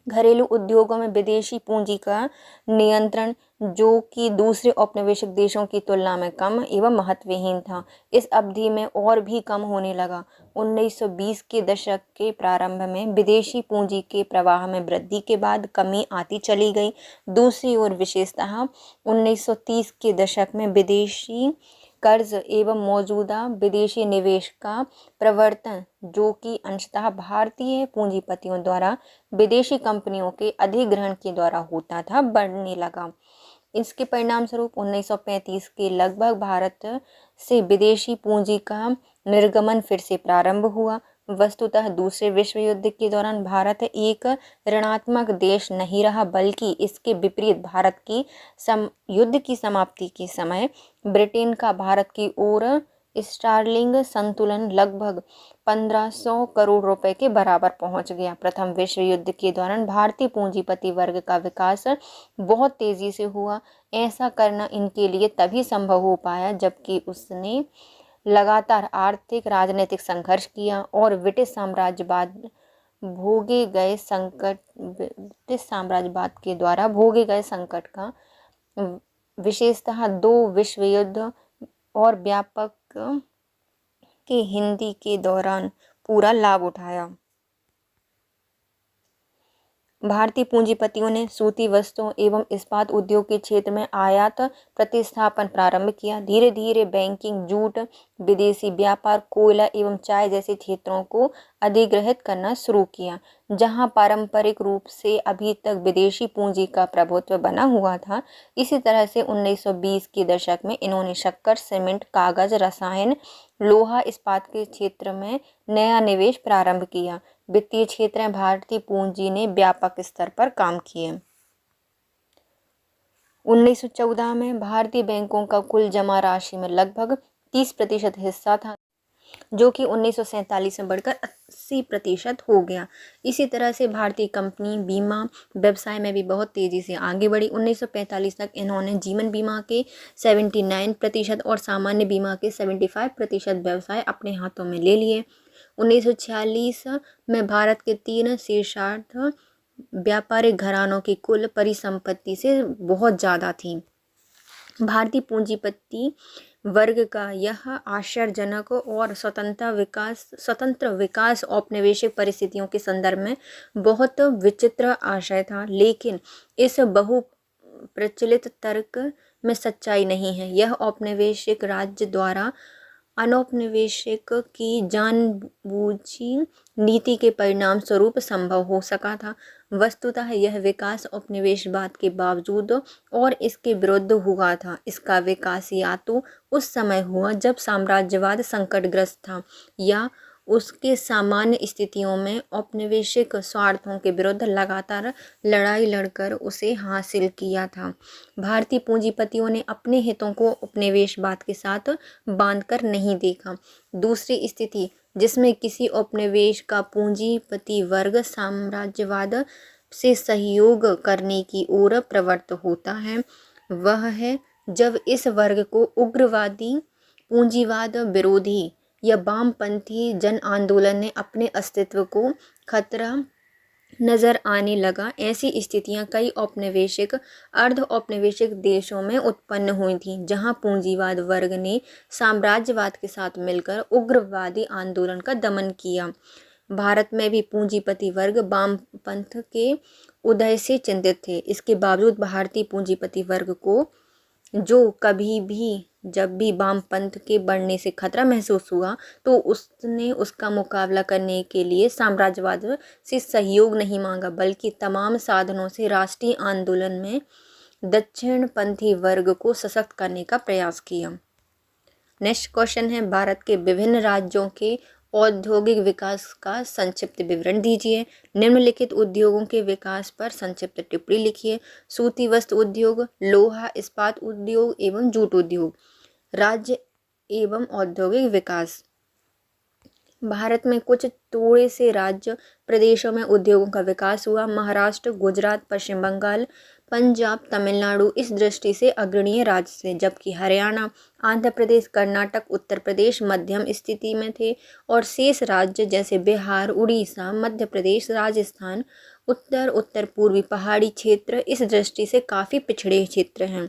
घरेलू उद्योगों में विदेशी पूंजी का नियंत्रण, जो कि दूसरे औपनिवेशिक देशों की तुलना में कम एवं महत्वहीन था, इस अवधि में और भी कम होने लगा। 1920 के दशक के प्रारंभ में विदेशी पूंजी के प्रवाह में वृद्धि के बाद कमी आती चली गई। दूसरी ओर विशेषतः 1930 के दशक में विदेशी कर्ज एवं मौजूदा विदेशी निवेश का प्रवर्तन, जो कि अंशतः भारतीय पूंजीपतियों द्वारा विदेशी कंपनियों के अधिग्रहण के द्वारा होता था, बढ़ने लगा। इसके परिणाम स्वरूप 1935 के लगभग भारत से विदेशी पूंजी का निर्गमन फिर से प्रारंभ हुआ। वस्तुतः दूसरे विश्व युद्ध के दौरान भारत एक ऋणात्मक देश नहीं रहा, बल्कि इसके विपरीत भारत की युद्ध की समाप्ति के समय ब्रिटेन का भारत की ओर स्टार्लिंग संतुलन लगभग 1500 करोड़ रुपए के बराबर पहुंच गया। प्रथम विश्व युद्ध के दौरान भारतीय पूंजीपति वर्ग का विकास बहुत तेजी से हुआ। ऐसा करना इनके लिए तभी संभव हो पाया जबकि उसने लगातार आर्थिक राजनीतिक संघर्ष किया और ब्रिटिश साम्राज्यवाद के द्वारा भोगे गए संकट का विशेषतः 2 विश्व युद्ध और व्यापक के हिंदी के दौरान पूरा लाभ उठाया। भारतीय पूंजीपतियों ने सूती वस्त्रों एवं इस्पात उद्योग के क्षेत्र में आयात प्रतिस्थापन प्रारंभ किया। धीरे धीरे बैंकिंग, जूट, विदेशी व्यापार, कोयला एवं चाय जैसे क्षेत्रों को अधिग्रहित करना शुरू किया। जहां पारंपरिक रूप से अभी तक विदेशी पूंजी का प्रभुत्व बना हुआ था, इसी तरह से 1920 के दशक में इन्होंने शक्कर, सीमेंट, कागज, रसायन, लोहा, इस्पात के क्षेत्र में नया निवेश प्रारंभ किया। वित्तीय क्षेत्र में भारतीय पूंजी ने व्यापक स्तर पर काम किए। 1914 में भारतीय बैंकों का कुल जमा राशि में लगभग 30% हिस्सा था, जो कि 1947 में बढ़कर 80% हो गया। इसी तरह से भारतीय कंपनी बीमा व्यवसाय में भी बहुत तेजी से आगे बढ़ी। 1945 तक इन्होंने जीवन बीमा के 79% और सामान्य बीमा के 75% व्यवसाय अपने हाथों में ले लिए। 1946 में भारत के 3 शीर्षार्थ व्यापारिक घरानों की कुल परिसंपत्ति से बहुत ज़्यादा थी। भारतीय पूंजीपति वर्ग का यह आश्चर्यजनक और स्वतंत्र विकास औपनिवेशिक परिस्थितियों के संदर्भ में बहुत विचित्र आशय था, लेकिन इस बहु प्रचलित तर्क में सच्चाई नहीं है। यह औपनिवेशिक राज्य द्वारा अनौपनिवेशिक की जानबूझी नीति के परिणाम स्वरूप संभव हो सका था। वस्तुतः यह विकास उपनिवेशवाद के बावजूद और इसके विरुद्ध हुआ था। इसका विकास या तो उस समय हुआ जब साम्राज्यवाद संकटग्रस्त था, या उसके सामान्य स्थितियों में औपनिवेशिक स्वार्थों के विरुद्ध लगातार लड़ाई लड़कर उसे हासिल किया था। भारतीय पूंजीपतियों ने अपने हितों को उपनिवेशवाद के साथ बांधकर नहीं देखा। दूसरी स्थिति जिसमें किसी उपनिवेश का पूंजीपति वर्ग साम्राज्यवाद से सहयोग करने की ओर प्रवृत्त होता है, वह है जब इस वर्ग को उग्रवादी, पूंजीवाद विरोधी या वामपंथी जन आंदोलन ने अपने अस्तित्व को खतरा नजर आने लगा। ऐसी स्थितियां कई औपनिवेशिक, अर्ध औपनिवेशिक देशों में उत्पन्न हुई थीं, जहां पूंजीवाद वर्ग ने साम्राज्यवाद के साथ मिलकर उग्रवादी आंदोलन का दमन किया। भारत में भी पूंजीपति वर्ग वामपंथ के उदय से चिंतित थे। इसके बावजूद भारतीय पूंजीपति वर्ग को जो कभी भी जब भी वामपंथ के बढ़ने से खतरा महसूस हुआ तो उसने उसका मुकाबला करने के लिए साम्राज्यवाद से सहयोग नहीं मांगा, बल्कि तमाम साधनों से राष्ट्रीय आंदोलन में दक्षिणपंथी वर्ग को सशक्त करने का प्रयास किया। नेक्स्ट क्वेश्चन है, भारत के विभिन्न राज्यों के औद्योगिक विकास का संक्षिप्त विवरण दीजिए। निम्नलिखित उद्योगों के विकास पर संक्षिप्त टिप्पणी लिखिए। सूती वस्त्र उद्योग, लोहा इस्पात उद्योग एवं जूट उद्योग। राज्य एवं औद्योगिक विकास। भारत में कुछ थोड़े से राज्य प्रदेशों में उद्योगों का विकास हुआ। महाराष्ट्र, गुजरात, पश्चिम बंगाल, पंजाब, तमिलनाडु इस दृष्टि से अग्रणीय राज्य थे, जबकि हरियाणा, आंध्र प्रदेश, कर्नाटक, उत्तर प्रदेश मध्यम स्थिति में थे और शेष राज्य जैसे बिहार, उड़ीसा, मध्य प्रदेश, राजस्थान, उत्तर पूर्वी पहाड़ी क्षेत्र इस दृष्टि से काफ़ी पिछड़े क्षेत्र हैं।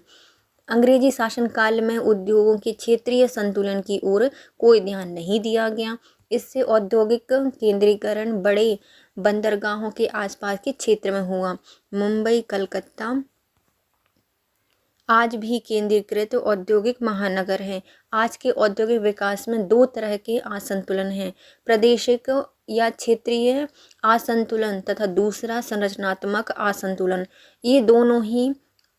अंग्रेजी शासनकाल में उद्योगों के क्षेत्रीय संतुलन की ओर कोई ध्यान नहीं दिया गया। इससे औद्योगिक केंद्रीकरण बड़े बंदरगाहों के आसपास के क्षेत्र में हुआ। मुंबई, कलकत्ता आज भी केंद्रीकृत औद्योगिक महानगर हैं। आज के औद्योगिक विकास में 2 तरह के असंतुलन हैं, प्रादेशिक या क्षेत्रीय असंतुलन तथा दूसरा संरचनात्मक असंतुलन। ये दोनों ही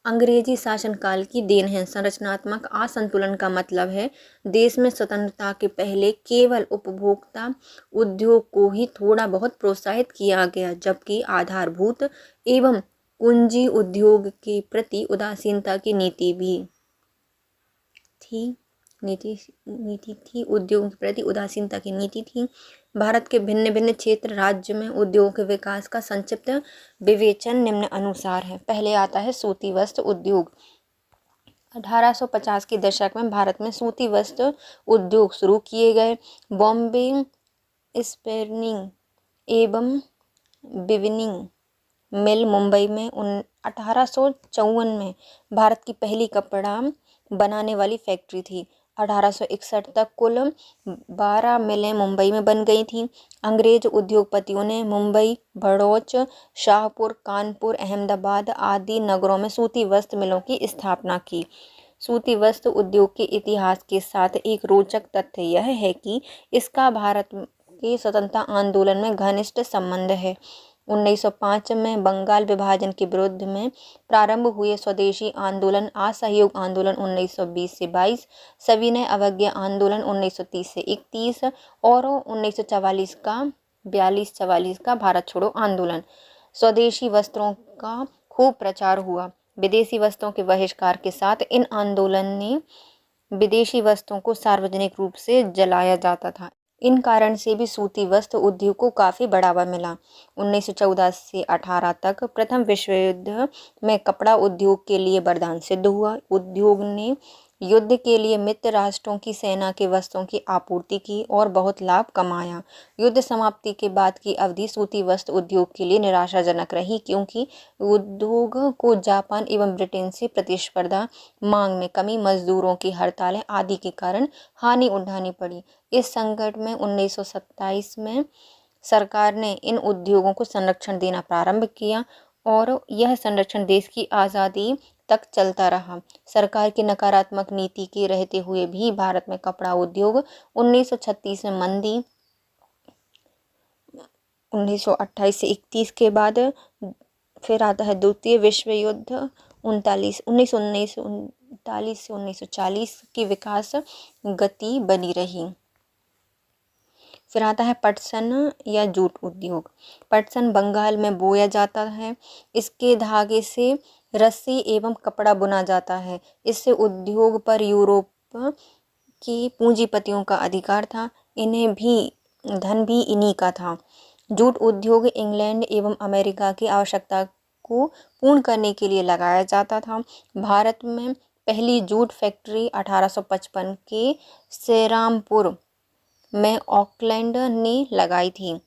अंग्रेजी शासनकाल की देन है। संरचनात्मक असंतुलन का मतलब है देश में स्वतंत्रता के पहले केवल उपभोक्ता उद्योग को ही थोड़ा बहुत प्रोत्साहित किया गया, जबकि आधारभूत एवं कुंजी उद्योग के प्रति उदासीनता की नीति भी थी। नीति थी, उद्योगों के प्रति उदासीनता की नीति थी। भारत के भिन्न भिन्न क्षेत्र राज्य में उद्योग के विकास का संक्षिप्त विवेचन निम्न अनुसार है। पहले आता है सूती वस्त्र उद्योग। 1850 के दशक में भारत में सूती वस्त्र उद्योग शुरू किए गए। बॉम्बे स्पिनिंग एवं विविंग मिल मुंबई में 1854 में भारत की पहली कपड़ा बनाने वाली फैक्ट्री थी। 1861 तक कुल 12 मिलें मुंबई में बन गई थीं। अंग्रेज उद्योगपतियों ने मुंबई, भड़ोच, शाहपुर, कानपुर, अहमदाबाद आदि नगरों में सूती वस्त्र मिलों की स्थापना की। सूती वस्त्र उद्योग के इतिहास के साथ एक रोचक तथ्य यह है कि इसका भारत के स्वतंत्रता आंदोलन में घनिष्ठ संबंध है। 1905 में बंगाल विभाजन के विरुद्ध में प्रारंभ हुए स्वदेशी आंदोलन, असहयोग आंदोलन 1920 से 22, सविनय अवज्ञा आंदोलन 1930 से 31 और 1944 का 42-44 का भारत छोड़ो आंदोलन। स्वदेशी वस्त्रों का खूब प्रचार हुआ। विदेशी वस्त्रों के बहिष्कार के साथ इन आंदोलन ने विदेशी वस्त्रों को सार्वजनिक रूप से जलाया जाता था। इन कारण से भी सूती वस्त्र उद्योग को काफ़ी बढ़ावा मिला। 1914 से 18 तक प्रथम विश्व युद्ध में कपड़ा उद्योग के लिए वरदान सिद्ध हुआ। उद्योग ने युद्ध के लिए मित्र राष्ट्रों की सेना के वस्त्रों की आपूर्ति की और बहुत लाभ कमाया। युद्ध समाप्ति के बाद की अवधि सूती वस्त्र उद्योग के लिए निराशाजनक रही, क्योंकि उद्योग को जापान एवं ब्रिटेन से प्रतिस्पर्धा, मांग में कमी, मजदूरों की हड़तालें आदि के कारण हानि उठानी पड़ी। इस संकट में 1927 में सरकार ने इन उद्योगों को संरक्षण देना प्रारंभ किया और यह संरक्षण देश की आज़ादी तक चलता रहा। सरकार की नकारात्मक नीति के रहते हुए भी भारत में कपड़ा उद्योग 1936 में मंदी, 1928 से 31 के बाद फिर आता है द्वितीय विश्व युद्ध 1939 से 1940 की विकास गति बनी रही। फिर आता है पटसन या जूट उद्योग। पटसन बंगाल में बोया जाता है। इसके धागे से रस्सी एवं कपड़ा बुना जाता है। इससे उद्योग पर यूरोप की पूंजीपतियों का अधिकार था। इन्हें भी धन भी इन्हीं का था। जूट उद्योग इंग्लैंड एवं अमेरिका की आवश्यकता को पूर्ण करने के लिए लगाया जाता था। भारत में पहली जूट फैक्ट्री 1855 के सेरामपुर में ऑकलैंड ने लगाई थी।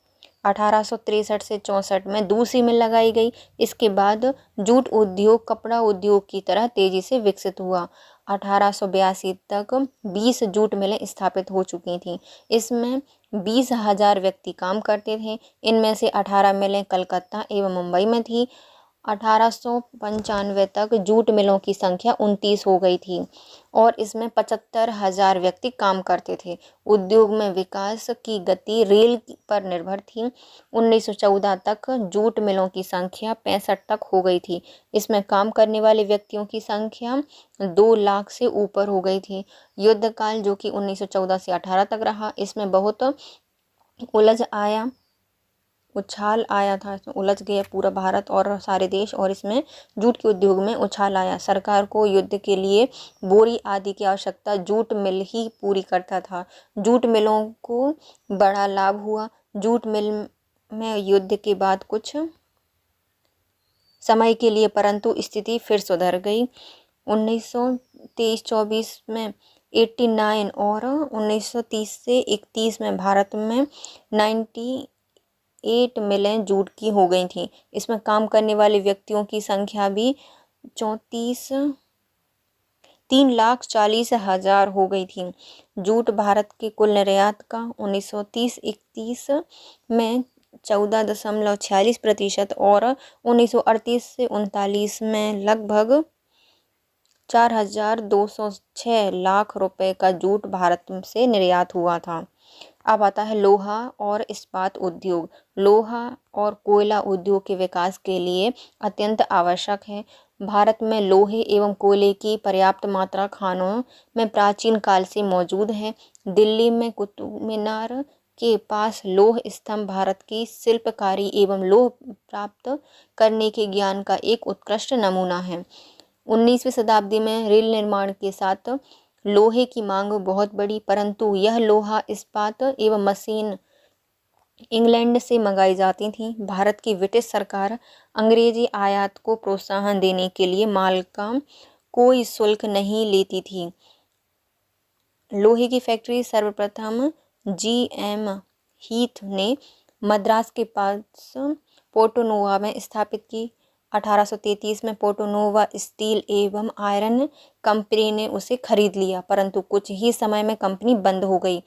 1863 से 64 में दूसरी मिल लगाई गई। इसके बाद जूट उद्योग कपड़ा उद्योग की तरह तेजी से विकसित हुआ। 1882 तक 20 जूट मिलें स्थापित हो चुकी थीं। इसमें 20,000 व्यक्ति काम करते थे। इनमें से 18 मिलें कलकत्ता एवं मुंबई में थी। 1895 तक जूट मिलों की संख्या 29 हो गई थी और इसमें 75,000 व्यक्ति काम करते थे। उद्योग में विकास की गति रेल पर निर्भर थी। 1914 तक जूट मिलों की संख्या 65 तक हो गई थी। इसमें काम करने वाले व्यक्तियों की संख्या 2 लाख से ऊपर हो गई थी। युद्धकाल जो कि 1914 से 18 तक रहा, इसमें बहुत उछाल आया था। इसमें उलझ गया पूरा भारत और सारे देश, और इसमें जूट के उद्योग में उछाल आया। सरकार को युद्ध के लिए बोरी आदि की आवश्यकता जूट मिल ही पूरी करता था। जूट मिलों को बड़ा लाभ हुआ। जूट मिल में युद्ध के बाद कुछ समय के लिए परंतु स्थिति फिर सुधर गई। 1923-24 में 89 और 1930 से 31 में भारत में 98 मिलें जूट की हो गई थी। इसमें काम करने वाले व्यक्तियों की संख्या भी 3,40,000 हो गई थी। जूट भारत के कुल निर्यात का 1930-31 में 14.46% और 1938 से 39 में लगभग 4,206 लाख रुपए का जूट भारत से निर्यात हुआ था। अब आता है लोहा और इस्पात उद्योग। लोहा और कोयला उद्योग के विकास के लिए अत्यंत आवश्यक है। भारत में लोहे एवं कोयले की पर्याप्त मात्रा खानों में प्राचीन काल से मौजूद है। दिल्ली में कुतुब मीनार के पास लौह स्तंभ भारत की शिल्पकारी एवं लौह प्राप्त करने के ज्ञान का एक उत्कृष्ट नमूना है। 19वीं शताब्दी में रेल निर्माण के साथ लोहे की मांग बहुत बढ़ी, परंतु यह लोहा, इस्पात एवं मशीन इंग्लैंड से मंगाई जाती थी। भारत की ब्रिटिश सरकार अंग्रेजी आयात को प्रोत्साहन देने के लिए माल का कोई शुल्क नहीं लेती थी। लोहे की फैक्ट्री सर्वप्रथम जी.एम. हीथ ने मद्रास के पास पोर्टोनोवा में स्थापित की। 1833 में पोर्टोनोवा स्टील एवं आयरन कंपनी ने उसे खरीद लिया, परंतु कुछ ही समय में कंपनी बंद हो गई।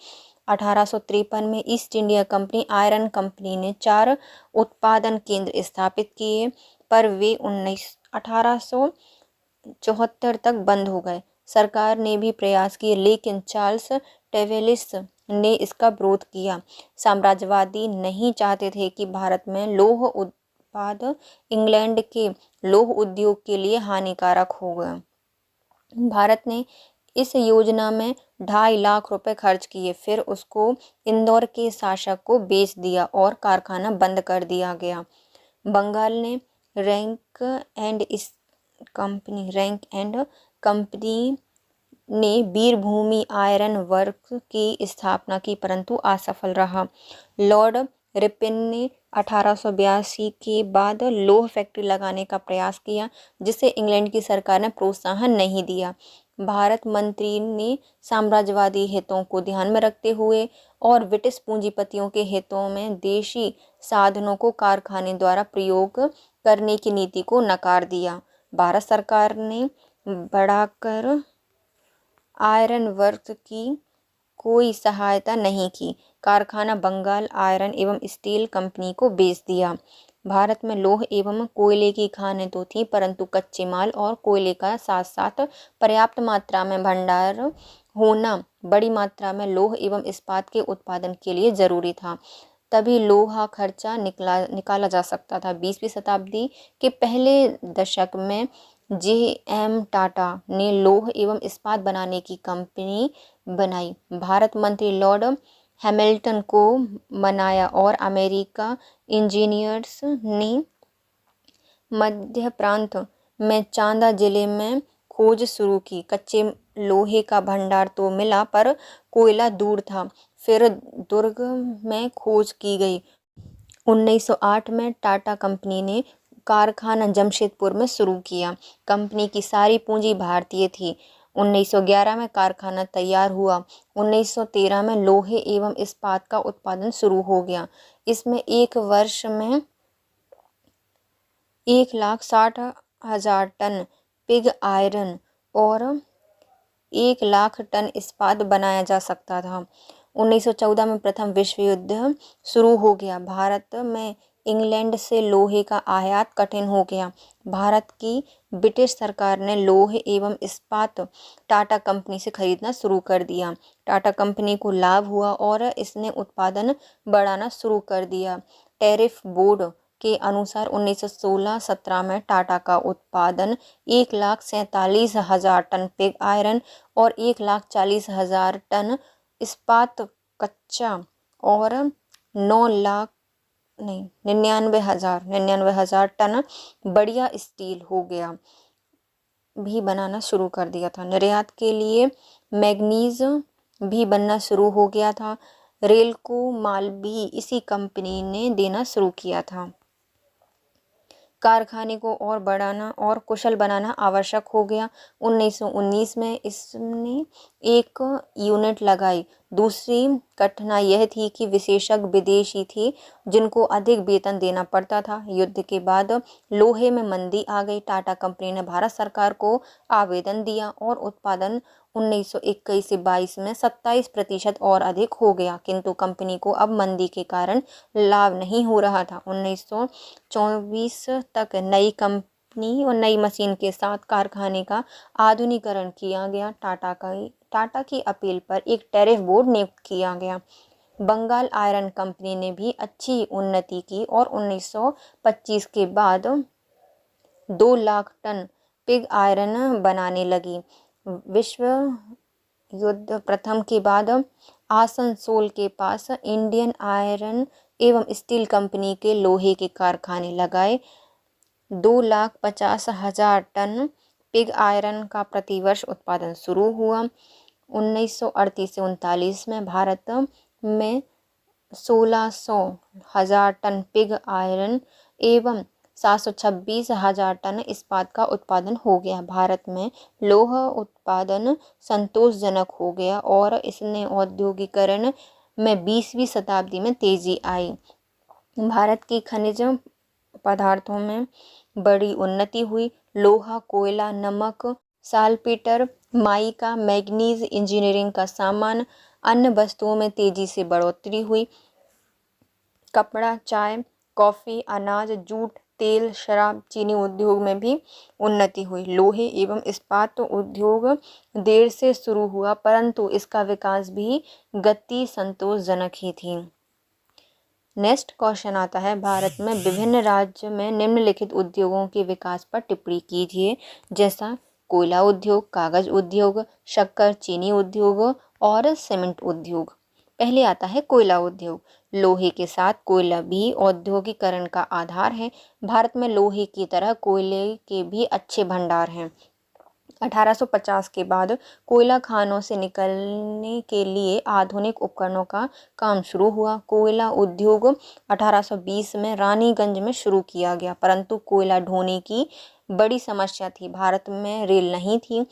1853 में east India company iron company ने 4 उत्पादन केंद्र स्थापित किए, पर वे 1874 तक बंद हो गए। सरकार ने भी प्रयास किए, लेकिन चार्ल्स टेवेलिस ने इसका विरोध किया। साम्राज्यवादी नहीं चाहते थे कि भारत में लौह उत्पाद इंग्लैंड के लौह उद्योग के लिए हानिकारक हो गया। भारत ने इस योजना में 2.5 लाख रुपए खर्च किए, फिर उसको इंदौर के शासक को बेच दिया और कारखाना बंद कर दिया गया। बंगाल ने रैंक एंड कंपनी ने वीरभूमि आयरन वर्क की स्थापना की, परंतु असफल रहा। लॉर्ड रिपन ने 1882 के बाद लौह फैक्ट्री लगाने का प्रयास किया, जिसे इंग्लैंड की सरकार ने प्रोत्साहन नहीं दिया। भारत मंत्री ने साम्राज्यवादी हितों को ध्यान में रखते हुए और ब्रिटिश पूंजीपतियों के हितों में देशी साधनों को कारखाने द्वारा प्रयोग करने की नीति को नकार दिया। भारत सरकार ने बढ़ाकर आयरन वर्क की कोई सहायता नहीं की। कारखाना बंगाल आयरन एवं स्टील कंपनी को बेच दिया। भारत में लौह एवं कोयले की खानें तो थी, परंतु कच्चे माल और कोयले का साथ साथ पर्याप्त मात्रा में भंडार होना बड़ी मात्रा में लौह एवं इस्पात के उत्पादन के लिए जरूरी था। तभी लोहा खर्चा निकाला जा सकता था। 20वीं शताब्दी के पहले दशक में जे.एम. टाटा ने लौह एवं इस्पात बनाने की कंपनी बनाई। भारत मंत्री लॉर्ड हैमिल्टन को मनाया और अमेरिका इंजीनियर्स ने मध्य प्रांत में चांदा जिले में खोज शुरू की। कच्चे लोहे का भंडार तो मिला, पर कोयला दूर था। फिर दुर्ग में खोज की गई। 1908 में टाटा कंपनी ने कारखाना जमशेदपुर में शुरू किया। कंपनी की सारी पूंजी भारतीय थी। 1911 में कारखाना तैयार हुआ। 1913 में लोहे एवं इस्पात का उत्पादन शुरू हो गया। इसमें एक वर्ष में 1,60,000 टन पिग आयरन और 1 लाख टन इस्पात बनाया जा सकता था। 1914 में प्रथम विश्व युद्ध शुरू हो गया। भारत में इंग्लैंड से लोहे का आयात कठिन हो गया। भारत की ब्रिटिश सरकार ने लोहे एवं इस्पात टाटा कंपनी से खरीदना शुरू कर दिया। टाटा कंपनी को लाभ हुआ और इसने उत्पादन बढ़ाना शुरू कर दिया। टैरिफ बोर्ड के अनुसार 1916-17 में टाटा का उत्पादन 1,47,000 टन पिग आयरन और 1,40,000 टन इस्पात कच्चा और 99,000 टन बढ़िया स्टील हो गया भी बनाना शुरू कर दिया था। निर्यात के लिए मैग्नीज भी बनना शुरू हो गया था। रेल को माल भी इसी कंपनी ने देना शुरू किया था। कारखाने को और बढ़ाना और कुशल बनाना आवश्यक हो गया। 1919 में इसने एक यूनिट लगाई। दूसरी कठिनाई यह थी कि विशेषज्ञ विदेशी थे, जिनको अधिक वेतन देना पड़ता था। युद्ध के बाद लोहे में मंदी आ गई। टाटा कंपनी ने भारत सरकार को आवेदन दिया और उत्पादन 1921 से 22 में 27% और अधिक हो गया, किंतु कंपनी को अब मंदी के कारण लाभ नहीं हो रहा था। 1924 तक नई कंपनी और नई मशीन के साथ कारखाने का आधुनिकीकरण किया गया। टाटा की अपील पर एक टैरिफ बोर्ड नियुक्त किया गया। बंगाल आयरन कंपनी ने भी अच्छी उन्नति की और 1925 के बाद 2 लाख टन पिग आयरन बनाने लगी। विश्व युद्ध प्रथम के बाद आसनसोल के पास इंडियन आयरन एवं स्टील कंपनी के लोहे के कारखाने लगाए। 2,50,000 टन पिग आयरन का प्रतिवर्ष उत्पादन शुरू हुआ। 1938 से 39 में भारत में 1600,000 टन पिग आयरन एवं 726,000 टन इस्पात का उत्पादन हो गया। भारत में लौह उत्पादन संतोषजनक हो गया और इसने औद्योगिकरण में 20वीं शताब्दी में तेजी आई। भारत की खनिज पदार्थों में बड़ी उन्नति हुई। लोहा, कोयला, नमक, साल्पेटर, माइका, मैग्नीज, इंजीनियरिंग का सामान, अन्य वस्तुओं में तेजी से बढ़ोतरी हुई। कपड़ा, चाय, कॉफी, अनाज, जूट, तेल, शराब, चीनी उद्योग में भी उन्नति हुई। लोहे एवं इस्पात उद्योग देर से शुरू हुआ, परंतु इसका विकास भी गति संतोषजनक ही थी। नेक्स्ट क्वेश्चन आता है, भारत में विभिन्न राज्य में निम्नलिखित उद्योगों के विकास पर टिप्पणी कीजिए, जैसा कोयला उद्योग, कागज उद्योग, शक्कर, चीनी उद्योग और सीमेंट उद्योग। पहले आता है कोयला उद्योग। लोहे के साथ कोयला भी औद्योगिकरण का आधार है। भारत में लोहे की तरह कोयले के भी अच्छे भंडार हैं। 1850 के बाद कोयला खानों से निकलने के लिए आधुनिक उपकरणों का काम शुरू हुआ। कोयला उद्योग 1820 में रानीगंज में शुरू किया गया, परंतु कोयला ढोने की बड़ी समस्या थी। भारत में रेल नहीं थी,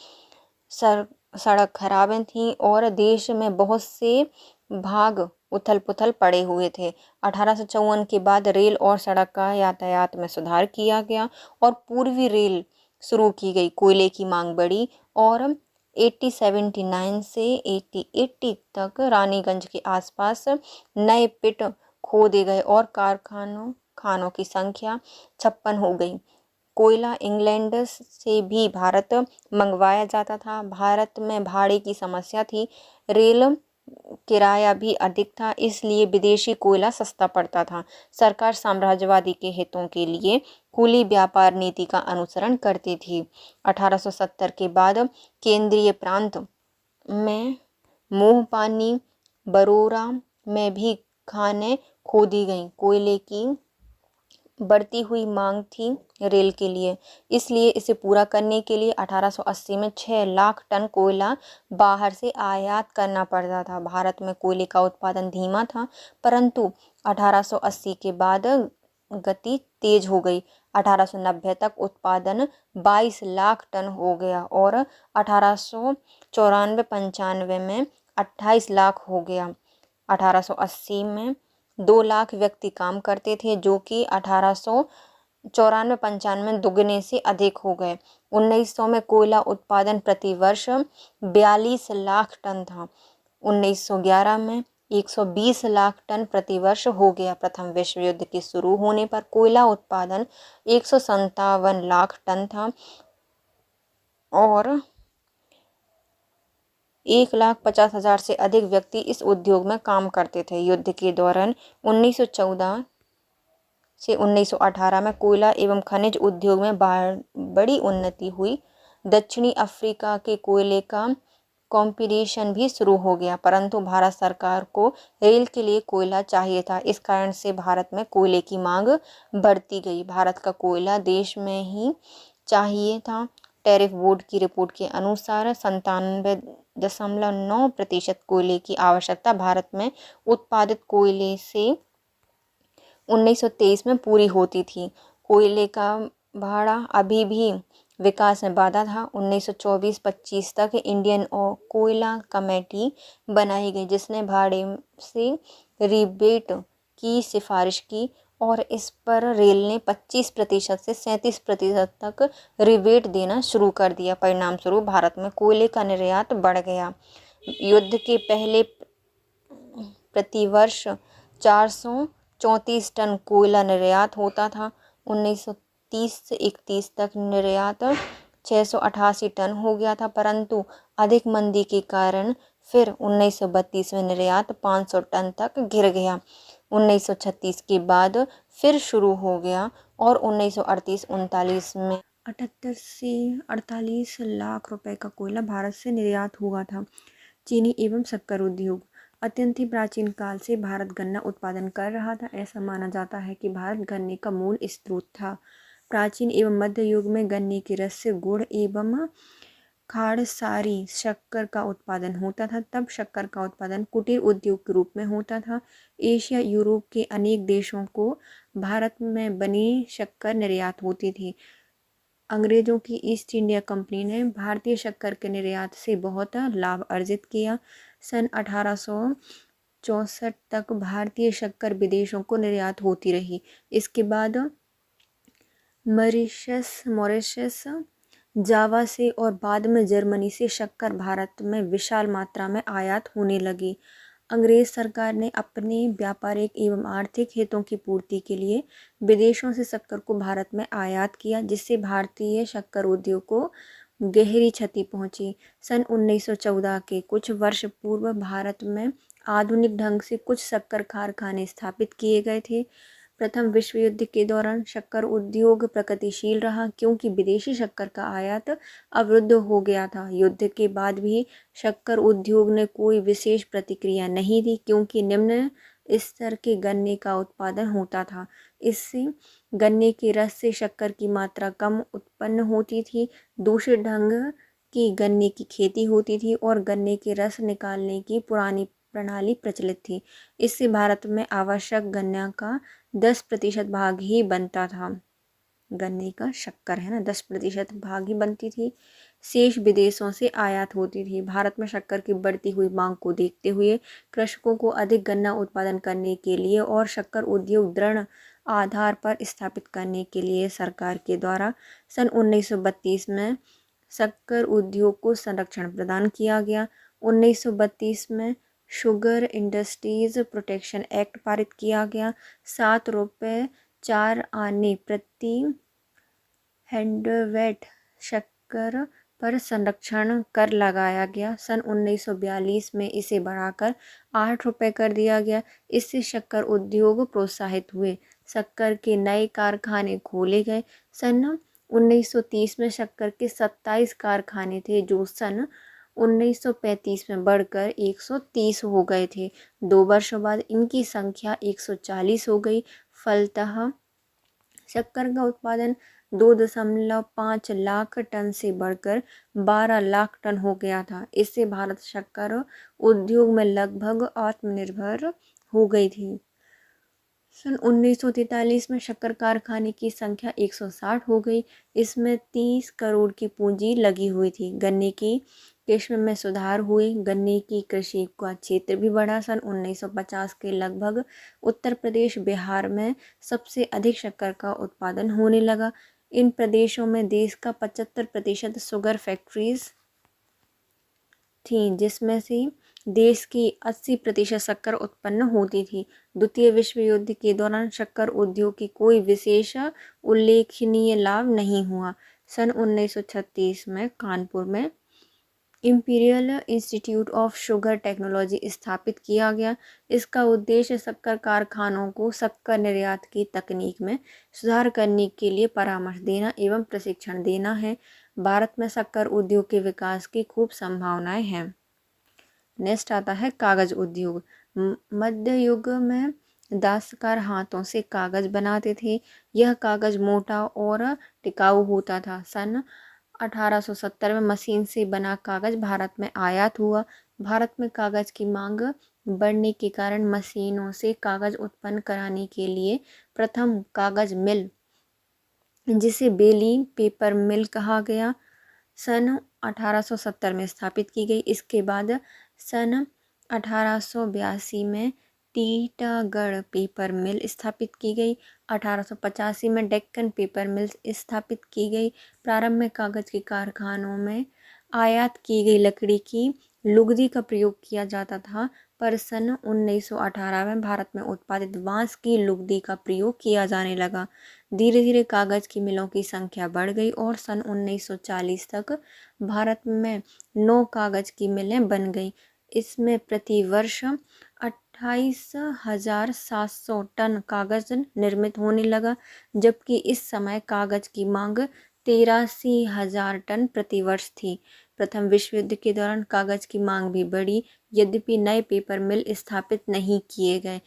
सड़क खराब थी और देश में बहुत से भाग उथल पुथल पड़े हुए थे। 1854 के बाद रेल और सड़क का यातायात में सुधार किया गया और पूर्वी रेल शुरू की गई। कोयले की मांग बढ़ी और 1879 से 1880 तक रानीगंज के आसपास नए पिट खोदे गए और खानों की संख्या 56 हो गई। कोयला इंग्लैंड से भी भारत मंगवाया जाता था। भारत में भाड़े की समस्या थी, रेल किराया भी अधिक था, इसलिए विदेशी कोयला सस्ता पड़ता था। सरकार साम्राज्यवादी के हितों के लिए खुली व्यापार नीति का अनुसरण करती थी। 1870 के बाद केंद्रीय प्रांत में मोहपानी, बरोरा में भी खानें खोदी गईं। कोयले की बढ़ती हुई मांग थी रेल के लिए, इसलिए इसे पूरा करने के लिए 1880 में 6 लाख टन कोयला बाहर से आयात करना पड़ता था। भारत में कोयले का उत्पादन धीमा था, परंतु 1880 के बाद गति तेज हो गई। 1890 तक उत्पादन 22 लाख टन हो गया और 1894-95 में 28 लाख हो गया। 1880 में 2 लाख व्यक्ति काम करते थे, जो कि 1894-95 में दुगने से अधिक हो गए। 1900 में कोयला उत्पादन प्रति वर्ष 42 लाख टन था। 1911 में 120 लाख टन प्रति वर्ष हो गया। प्रथम विश्व युद्ध के शुरू होने पर कोयला उत्पादन 157 लाख टन था और 1,50,000 से अधिक व्यक्ति इस उद्योग में काम करते थे। युद्ध के दौरान 1914 से 1918 में कोयला एवं खनिज उद्योग में बड़ी उन्नति हुई। दक्षिणी अफ्रीका के कोयले का कंपटीशन भी शुरू हो गया, परंतु भारत सरकार को रेल के लिए कोयला चाहिए था। इस कारण से भारत में कोयले की मांग बढ़ती गई। भारत का कोयला देश में ही चाहिए था। टैरिफ बोर्ड की रिपोर्ट के अनुसार 97.9% कोयले की आवश्यकता भारत में उत्पादित कोयले से 1923 में पूरी होती थी। कोयले का भाड़ा अभी भी विकास में बाधा था। 1924-25 तक इंडियन कोयला कमेटी बनाई गई, जिसने भाड़े से रिबेट की सिफारिश की और इस पर रेल ने 25% से 37% तक रिबेट देना शुरू कर दिया। परिणाम स्वरूप भारत में कोयले का निर्यात बढ़ गया। युद्ध के पहले प्रतिवर्ष 434 टन कोयला निर्यात होता था। 1930 से 31 तक निर्यात 688 टन हो गया था, परंतु अधिक मंदी के कारण फिर 1932 में निर्यात 500 टन तक गिर गया। 1936 के बाद फिर शुरू हो गया और 1938-39 में 78 से 48 लाख रुपए का कोयला भारत से निर्यात हुआ था। चीनी एवं शक्कर उद्योग। अत्यंत ही प्राचीन काल से भारत गन्ना उत्पादन कर रहा था। ऐसा माना जाता है कि भारत गन्ने का मूल स्रोत था। प्राचीन एवं मध्य युग में गन्ने के रस से गुड़ एवं खाड़सारी शक्कर का उत्पादन होता था। तब शक्कर का उत्पादन कुटीर उद्योग के रूप में होता था। एशिया यूरोप के अनेक देशों को भारत में बनी शक्कर निर्यात होती थी। अंग्रेजों की ईस्ट इंडिया कंपनी ने भारतीय शक्कर के निर्यात से बहुत लाभ अर्जित किया। सन 1864 तक भारतीय शक्कर विदेशों को निर्यात होती रही। इसके बाद मॉरिशस, जावा से और बाद में जर्मनी से शक्कर भारत में विशाल मात्रा में आयात होने लगी। अंग्रेज सरकार ने अपने व्यापारिक एवं आर्थिक हितों की पूर्ति के लिए विदेशों से शक्कर को भारत में आयात किया, जिससे भारतीय शक्कर उद्योग को गहरी क्षति पहुंची। सन 1914 के कुछ वर्ष पूर्व भारत में आधुनिक ढंग से कुछ शक्कर कारखाने स्थापित किए गए थे। प्रथम विश्व युद्ध के दौरान शक्कर उद्योग प्रगतिशील रहा, क्योंकि विदेशी शक्कर का आयात अवरुद्ध हो गया था। युद्ध के बाद भी शक्कर उद्योग ने कोई विशेष प्रतिक्रिया नहीं दी, क्योंकि निम्न स्तर के गन्ने का उत्पादन होता था। इससे गन्ने के रस से शक्कर की मात्रा कम उत्पन्न होती थी। दूसरे ढंग की गन्ने की खेती होती थी और गन्ने के रस निकालने की पुरानी प्रणाली प्रचलित थी। इससे भारत में आवश्यक गन्ना का 10% भाग ही बनता था। गन्ने का शक्कर है ना, 10% भाग ही बनती थी। शेष विदेशों से आयात होती थी। भारत में शक्कर की बढ़ती हुई मांग को देखते हुए कृषकों को अधिक गन्ना उत्पादन करने के लिए और शक्कर उद्योग दृढ़ आधार पर स्थापित करने के लिए सरकार के द्वारा सन 1932 में शक्कर उद्योग को संरक्षण प्रदान किया गया। 1932 में शुगर इंडस्ट्रीज प्रोटेक्शन एक्ट पारित किया गया। 7 रुपये 4 आने प्रति हैंडवेट शक्कर पर संरक्षण कर लगाया गया। सन 1942 में इसे बढ़ाकर 8 रुपये कर दिया गया। इससे शक्कर उद्योग प्रोत्साहित हुए। शक्कर के नए कारखाने खोले गए। सन 1930 में शक्कर के 27 कारखाने थे, जो सन 1935 में बढ़कर 130 हो गए थे। 2 वर्षों बाद इनकी संख्या 140 हो गई। फलतः शक्कर का उत्पादन 2.5 लाख टन से बढ़कर 12 लाख टन हो गया था। इससे भारत शक्कर उद्योग में लगभग आत्मनिर्भर हो गई थी। सन 1943 में शक्कर कारखाने की संख्या 160 हो गई। इसमें 30 करोड़ की पूंजी लगी हुई थी। गन्ने की किस्म में सुधार हुए। गन्ने की कृषि का क्षेत्र भी बढ़ा। सन 1950 के लगभग उत्तर प्रदेश, बिहार में सबसे अधिक शक्कर का उत्पादन होने लगा। इन प्रदेशों में देश का 75% शुगर फैक्ट्रीज थीं, जिसमें से देश की 80% शक्कर उत्पन्न होती थी। द्वितीय विश्व युद्ध के दौरान शक्कर उद्योग की कोई विशेष उल्लेखनीय लाभ नहीं हुआ। सन 1936 में कानपुर में imperial institute of sugar technology स्थापित किया गया। इसका उद्देश्य शक्कर कारखानों को शक्कर निर्यात की तकनीक में सुधार करने के लिए परामर्श देना एवं प्रशिक्षण देना है। भारत में शक्कर उद्योग के विकास की खूब संभावनाएं हैं। नेक्स्ट आता है कागज उद्योग। मध्य युग में दस्तकार हाथों से कागज बनाते थे। यह कागज मोटा और टिकाऊ होता था। सन 1870 में मशीन से बना कागज भारत में आयात हुआ। भारत में कागज की मांग बढ़ने के कारण मशीनों से कागज उत्पन्न कराने के लिए प्रथम कागज मिल, जिसे बेली पेपर मिल कहा गया, सन 1870 में स्थापित की गई। इसके बाद सन 1882 में टीटागढ़ पेपर मिल स्थापित की गई। 1885 में डेक्कन पेपर मिल स्थापित की गई। प्रारंभ में कागज के कारखानों में आयात की गई लकड़ी की लुगदी का प्रयोग किया जाता था, पर सन 1918 में भारत में उत्पादित बांस की लुगदी का प्रयोग किया जाने लगा। धीरे धीरे कागज की मिलों की संख्या बढ़ गई और सन 1940 तक भारत में 9 कागज की मिलें बन गई। इसमें प्रति वर्ष 28,700 टन कागज निर्मित होने लगा, जबकि इस समय कागज की मांग 83,000 टन प्रति वर्ष थी। प्रथम विश्व युद्ध के दौरान कागज की मांग भी बढ़ी। यद्यपि नए पेपर मिल स्थापित नहीं किए गए,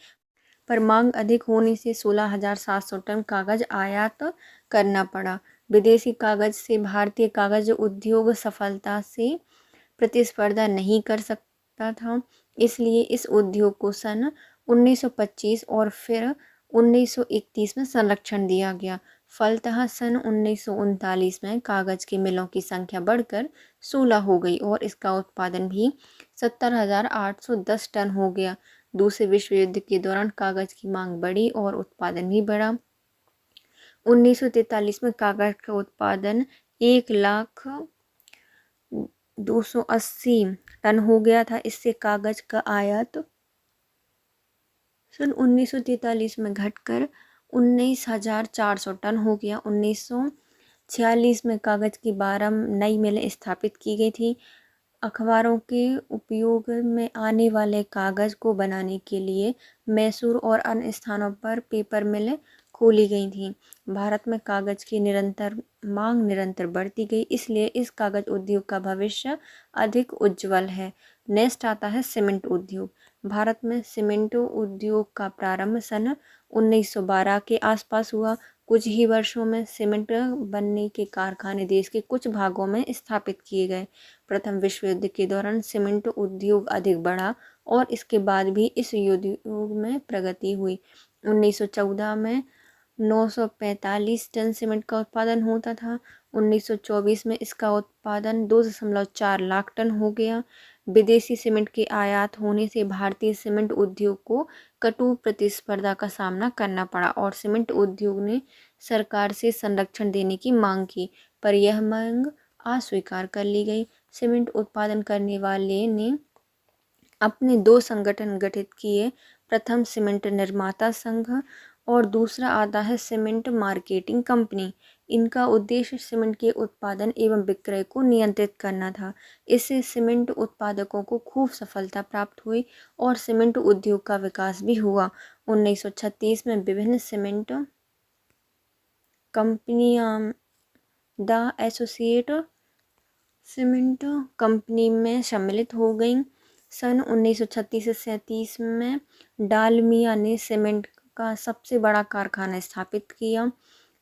पर मांग अधिक होने से 16,700 टन कागज आयात करना पड़ा। विदेशी कागज से भारतीय कागज उद्योग सफलता से प्रतिस्पर्धा नहीं कर सकता था, इसलिए इस उद्योग को सन 1925 और फिर 1931 में संरक्षण दिया गया। फलतः सन 1939 में कागज की मिलों की संख्या बढ़कर 16 हो गई और इसका उत्पादन भी 70,810 टन हो गया। दूसरे विश्व युद्ध के दौरान कागज की मांग बढ़ी और उत्पादन भी बढ़ा। 1943 में कागज का उत्पादन 1,02,80 टन हो गया था। इससे कागज का आयात सन 1943 में घटकर 19,400 टन हो गया। 1946 में कागज की 12 नई मिलें स्थापित की गई थी। अखबारों के उपयोग में आने वाले कागज को बनाने के लिए मैसूर और अन्य स्थानों पर पेपर मिलें खोली गई थी। भारत में कागज की मांग निरंतर बढ़ती गई, इसलिए इस कागज उद्योग का भविष्य अधिक उज्जवल है। नेक्स्ट आता है सीमेंट उद्योग। भारत में सीमेंट उद्योग का प्रारंभ सन 1912 के आसपास हुआ। कुछ ही वर्षों में सीमेंट बनने के कारखाने देश के कुछ भागों में स्थापित किए गए। प्रथम विश्व युद्ध के दौरान सीमेंट उद्योग अधिक बढ़ा और इसके बाद भी इस उद्योग में प्रगति हुई। 1914 में 945 टन सीमेंट का उत्पादन होता था। 1924 में इसका उत्पादन 2.4 लाख टन हो गया। विदेशी सीमेंट के आयात होने से भारतीय सीमेंट उद्योग को कटु प्रतिस्पर्धा का सामना करना पड़ा और सीमेंट उद्योग ने सरकार से संरक्षण देने की मांग की, पर यह मांग अस्वीकार कर ली गई। सीमेंट उत्पादन करने वाले ने अपने 2 संगठन गठित किए, प्रथम सीमेंट निर्माता संघ और दूसरा आता है सीमेंट मार्केटिंग कंपनी। इनका उद्देश्य सीमेंट के उत्पादन एवं विक्रय को नियंत्रित करना था। इससे सीमेंट उत्पादकों को खूब सफलता प्राप्त हुई और सीमेंट उद्योग का विकास भी हुआ। 1936 में विभिन्न सीमेंट कंपनियां द एसोसिएट सीमेंट कंपनी में सम्मिलित हो गईं। सन 1936 से 37 में डालमिया ने सीमेंट का सबसे बड़ा कारखाना स्थापित किया,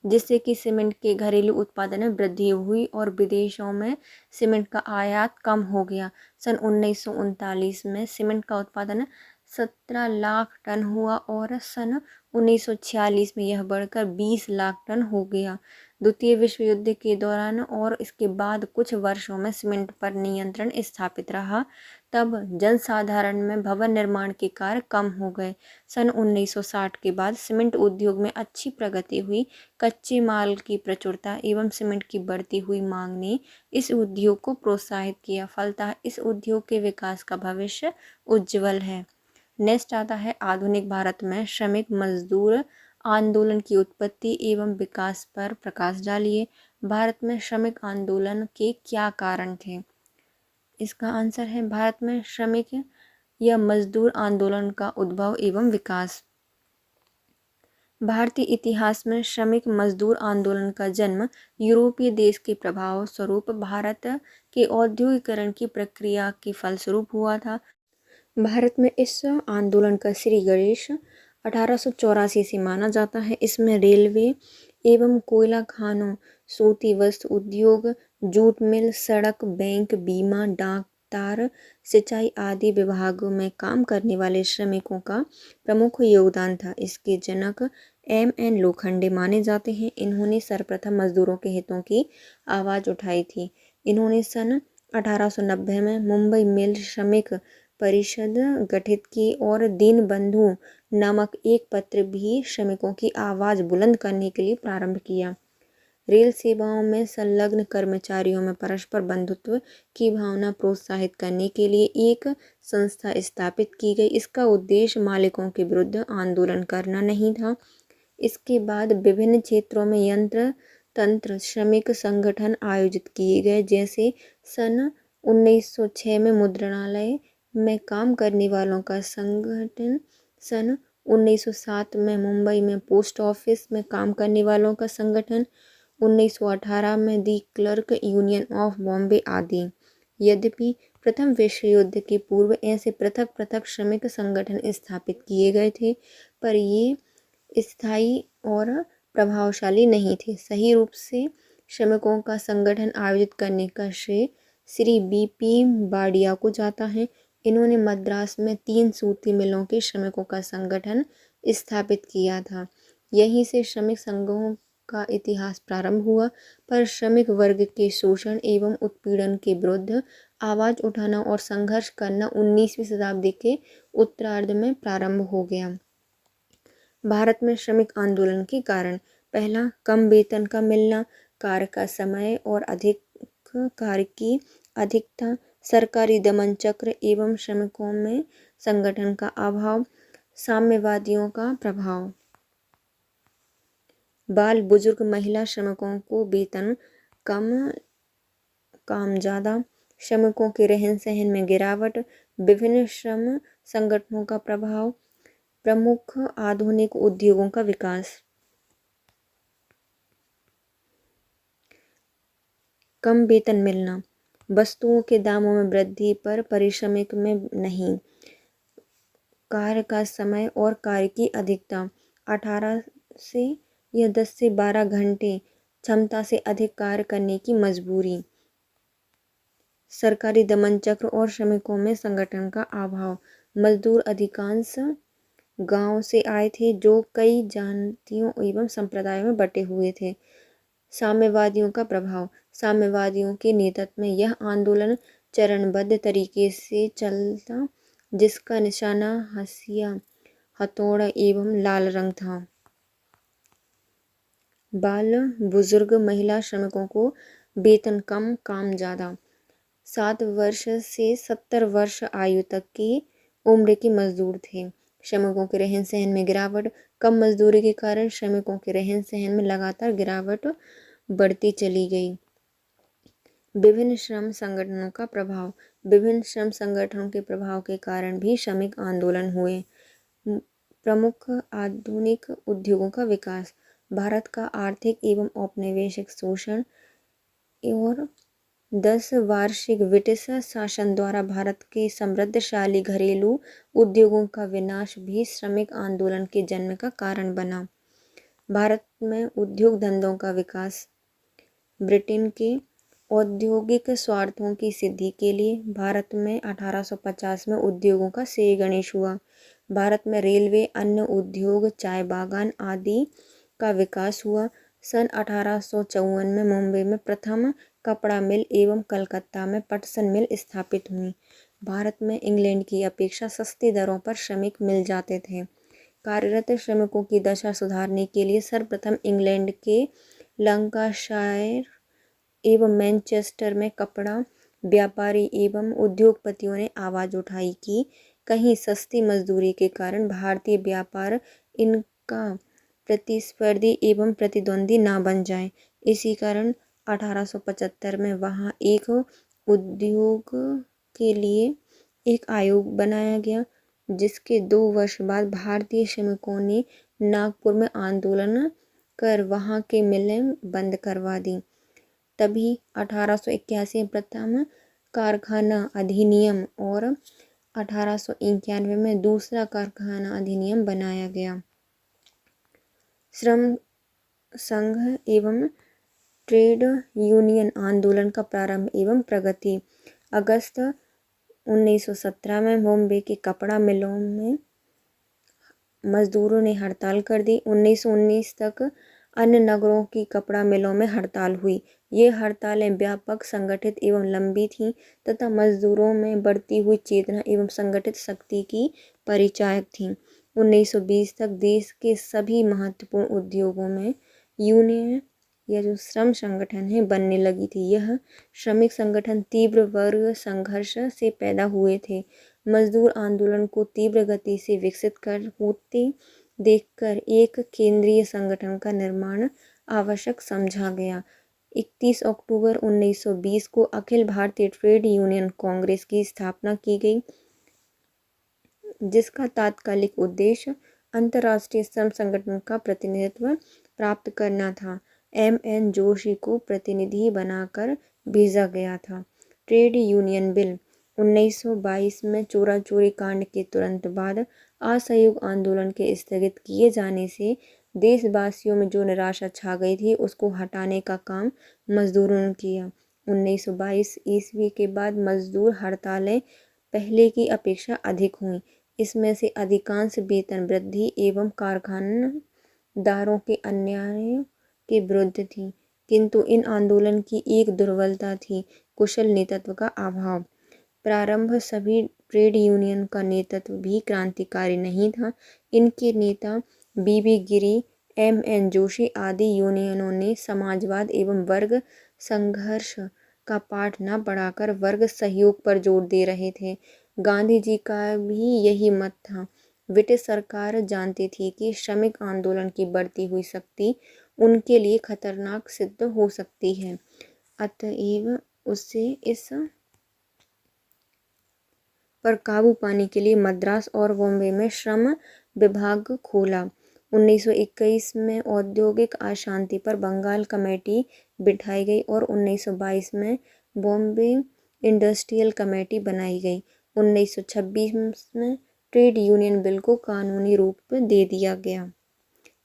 जिससे कि सीमेंट के घरेलू उत्पादन में वृद्धि हुई और विदेशों में सीमेंट का आयात कम हो गया। सन 1939 में सीमेंट का उत्पादन 17 लाख टन हुआ और सन 1946 में यह बढ़कर 20 लाख टन हो गया। द्वितीय विश्व युद्ध के दौरान और इसके बाद कुछ वर्षों में सीमेंट पर नियंत्रण स्थापित रहा। तब जनसाधारण में भवन निर्माण के कार्य कम हो गए। सन 1960 के बाद सीमेंट उद्योग में अच्छी प्रगति हुई। कच्चे माल की प्रचुरता एवं सीमेंट की बढ़ती हुई मांग ने इस उद्योग को प्रोत्साहित किया। फलतः इस उद्योग के विकास का भविष्य उज्जवल है। नेक्स्ट आता है आधुनिक भारत में श्रमिक मजदूर आंदोलन की उत्पत्ति एवं विकास पर प्रकाश डालिए। भारत में श्रमिक आंदोलन के क्या कारण थे? इसका आंसर है भारत में श्रमिक या मजदूर आंदोलन का उद्भव एवं विकास। भारतीय इतिहास में श्रमिक मजदूर आंदोलन का जन्म यूरोपीय देश के प्रभाव स्वरूप भारत के औद्योगिकरण की प्रक्रिया के फलस्वरूप हुआ था। भारत में इस आंदोलन का श्री गणेश 1884 से माना जाता है। इसमें रेलवे एवं कोयला खानों, सूती वस्त्र उद्योग, जूट मिल, सड़क, बैंक, बीमा, डाक तार, सिंचाई आदि विभागों में काम करने वाले श्रमिकों का प्रमुख योगदान था। इसके जनक M.N. लोखंडे माने जाते हैं। इन्होंने सर्वप्रथम मजदूरों के हितों की आवाज़ उठाई थी। इन्होंने सन 1890 में मुंबई मिल श्रमिक परिषद गठित की और दीनबंधु नामक एक पत्र भी श्रमिकों की आवाज़ बुलंद करने के लिए प्रारंभ किया। रेल सेवाओं में संलग्न कर्मचारियों में परस्पर बंधुत्व की भावना प्रोत्साहित करने के लिए एक संस्था स्थापित की गई। इसका उद्देश्य मालिकों के विरुद्ध आंदोलन करना नहीं था। इसके बाद विभिन्न क्षेत्रों में यंत्र तंत्र श्रमिक संगठन आयोजित किए गए, जैसे सन 1906 में मुद्रणालय में काम करने वालों का संगठन, सन 1907 में मुंबई में पोस्ट ऑफिस में काम करने वालों का संगठन, 1918 में दी क्लर्क यूनियन ऑफ बॉम्बे आदि। यद्यपि प्रथम विश्व युद्ध के पूर्व ऐसे पृथक पृथक श्रमिक संगठन स्थापित किए गए थे, पर ये स्थायी और प्रभावशाली नहीं थे। सही रूप से श्रमिकों का संगठन आयोजित करने का श्रेय श्री BP बाडिया को जाता है। इन्होंने मद्रास में 3 सूती मिलों के श्रमिकों का संगठन स्थापित किया था। यहीं से श्रमिक संघों का इतिहास प्रारंभ हुआ, पर श्रमिक वर्ग के शोषण एवं उत्पीड़न के विरुद्ध आवाज उठाना और संघर्ष करना 19वीं शताब्दी के उत्तरार्ध में प्रारंभ हो गया। भारत में श्रमिक आंदोलन के कारण: पहला, कम वेतन का मिलना, कार्य का समय और अधिक कार्य की अधिकता, सरकारी दमन चक्र एवं श्रमिकों में संगठन का अभाव, साम्यवादियों का प्रभाव। बाल, बुजुर्ग, महिला श्रमिकों को वेतन कम, काम ज़्यादा, श्रमिकों के रहन सहन में गिरावट, विभिन्न श्रम संगठनों का प्रभाव, प्रमुख आधुनिक उद्योगों का विकास। कम वेतन मिलना: वस्तुओं के दामों में वृद्धि पर पारिश्रमिक में नहीं, कार्य का समय और कार्य की अधिकता, 18 से या 10 से 12 घंटे क्षमता से अधिक कार्य करने की मजबूरी, सरकारी दमन चक्र और श्रमिकों में संगठन का अभाव। मजदूर अधिकांश गांव से आए थे, जो कई जातियों एवं संप्रदायों में बटे हुए थे। साम्यवादियों का प्रभाव: साम्यवादियों के नेतृत्व में यह आंदोलन चरणबद्ध तरीके से चलता, जिसका निशाना हंसिया, हथौड़ा एवं लाल रंग था। बाल, बुजुर्ग, महिला श्रमिकों को वेतन कम, काम ज़्यादा, 7 वर्ष से 70 वर्ष आयु तक की उम्र के मजदूर थे। श्रमिकों के रहन सहन में गिरावट: कम मजदूरी के कारण श्रमिकों के रहन सहन में लगातार गिरावट बढ़ती चली गई। विभिन्न श्रम संगठनों का प्रभाव: विभिन्न श्रम संगठनों के प्रभाव के कारण भी श्रमिक आंदोलन हुए। प्रमुख आधुनिक उद्योगों का विकास: भारत का आर्थिक एवं औपनिवेशिक शोषण और 10 वार्षिक ब्रिटिश शासन द्वारा भारत के समृद्धशाली घरेलू उद्योगों का विनाश भी श्रमिक आंदोलन के जन्म का कारण बना। भारत में उद्योग धंधों का विकास: ब्रिटेन के औद्योगिक स्वार्थों की सिद्धि के लिए भारत में 1850 में उद्योगों का श्रेय गणेश हुआ। भारत में रेलवे, अन्न उद्योग, चाय बागान आदि का विकास हुआ। सन 1854 में मुंबई में प्रथम कपड़ा मिल एवं कलकत्ता में पटसन मिल स्थापित हुई। भारत में इंग्लैंड की अपेक्षा सस्ती दरों पर श्रमिक मिल जाते थे। कार्यरत श्रमिकों की दशा सुधारने के लिए सर्वप्रथम इंग्लैंड के लंकाशायर एवं मैनचेस्टर में कपड़ा व्यापारी एवं उद्योगपतियों ने आवाज उठाई कि कहीं सस्ती मजदूरी के कारण भारतीय व्यापार इनका प्रतिस्पर्धी एवं प्रतिद्वंदी ना बन जाए। इसी कारण 1875 में वहाँ एक उद्योग के लिए एक आयोग बनाया गया, जिसके 2 वर्ष बाद भारतीय श्रमिकों ने नागपुर में आंदोलन कर वहाँ के मिलें बंद करवा दी। तभी 1881 में प्रथम कारखाना अधिनियम और 1891 में दूसरा कारखाना अधिनियम बनाया गया। श्रम संघ एवं ट्रेड यूनियन आंदोलन का प्रारंभ एवं प्रगति: अगस्त 1917 में मुंबई के कपड़ा मिलों में मजदूरों ने हड़ताल कर दी। 1919 तक अन्य नगरों की कपड़ा मिलों में हड़ताल हुई। ये हड़तालें व्यापक, संगठित एवं लंबी थीं तथा मजदूरों में बढ़ती हुई चेतना एवं संगठित शक्ति की परिचायक थीं। 1920 तक देश के सभी महत्वपूर्ण उद्योगों में यूनियन या जो श्रम संगठन है बनने लगी थी। यह श्रमिक संगठन तीव्र वर्ग संघर्ष से पैदा हुए थे। मजदूर आंदोलन को तीव्र गति से विकसित कर होते देखकर एक केंद्रीय संगठन का निर्माण आवश्यक समझा गया। 31 अक्टूबर 1920 को अखिल भारतीय ट्रेड यूनियन कांग्रेस की स्थापना की गई, जिसका तात्कालिक उद्देश्य अंतर्राष्ट्रीय श्रम संगठन का प्रतिनिधित्व प्राप्त करना था। M.N. जोशी को प्रतिनिधि बनाकर भेजा गया था। ट्रेड यूनियन बिल 1922 में चोरा चोरी कांड के तुरंत बाद असहयोग आंदोलन के स्थगित किए जाने से देशवासियों में जो निराशा छा गई थी उसको हटाने का काम मजदूरों ने किया। 1922 ईस्वी के बाद मजदूर हड़तालें पहले की अपेक्षा अधिक हुई। इसमें से अधिकांश वेतन वृद्धि एवं कारखानदारों के अन्याय के विरुद्ध थी। किंतु इन आंदोलन की एक दुर्बलता थी, कुशल नेतृत्व का अभाव। प्रारंभ सभी ट्रेड यूनियन का नेतृत्व भी क्रांतिकारी नहीं था। इनके नेता बीबी गिरी, एम.एन. जोशी आदि यूनियनों ने समाजवाद एवं वर्ग संघर्ष का पाठ न पढ़ाकर वर्ग सहयोग पर जोर दे रहे थे। गांधी जी का भी यही मत था। ब्रिटिश सरकार जानती थी कि श्रमिक आंदोलन की बढ़ती हुई शक्ति उनके लिए खतरनाक सिद्ध हो सकती है, अतएव उसे इस पर काबू पाने के लिए मद्रास और बॉम्बे में श्रम विभाग खोला। 1921 में औद्योगिक अशांति पर बंगाल कमेटी बिठाई गई और 1922 में बॉम्बे इंडस्ट्रियल कमेटी बनाई गई। 1926 में ट्रेड यूनियन बिल को कानूनी रूप दे दिया गया।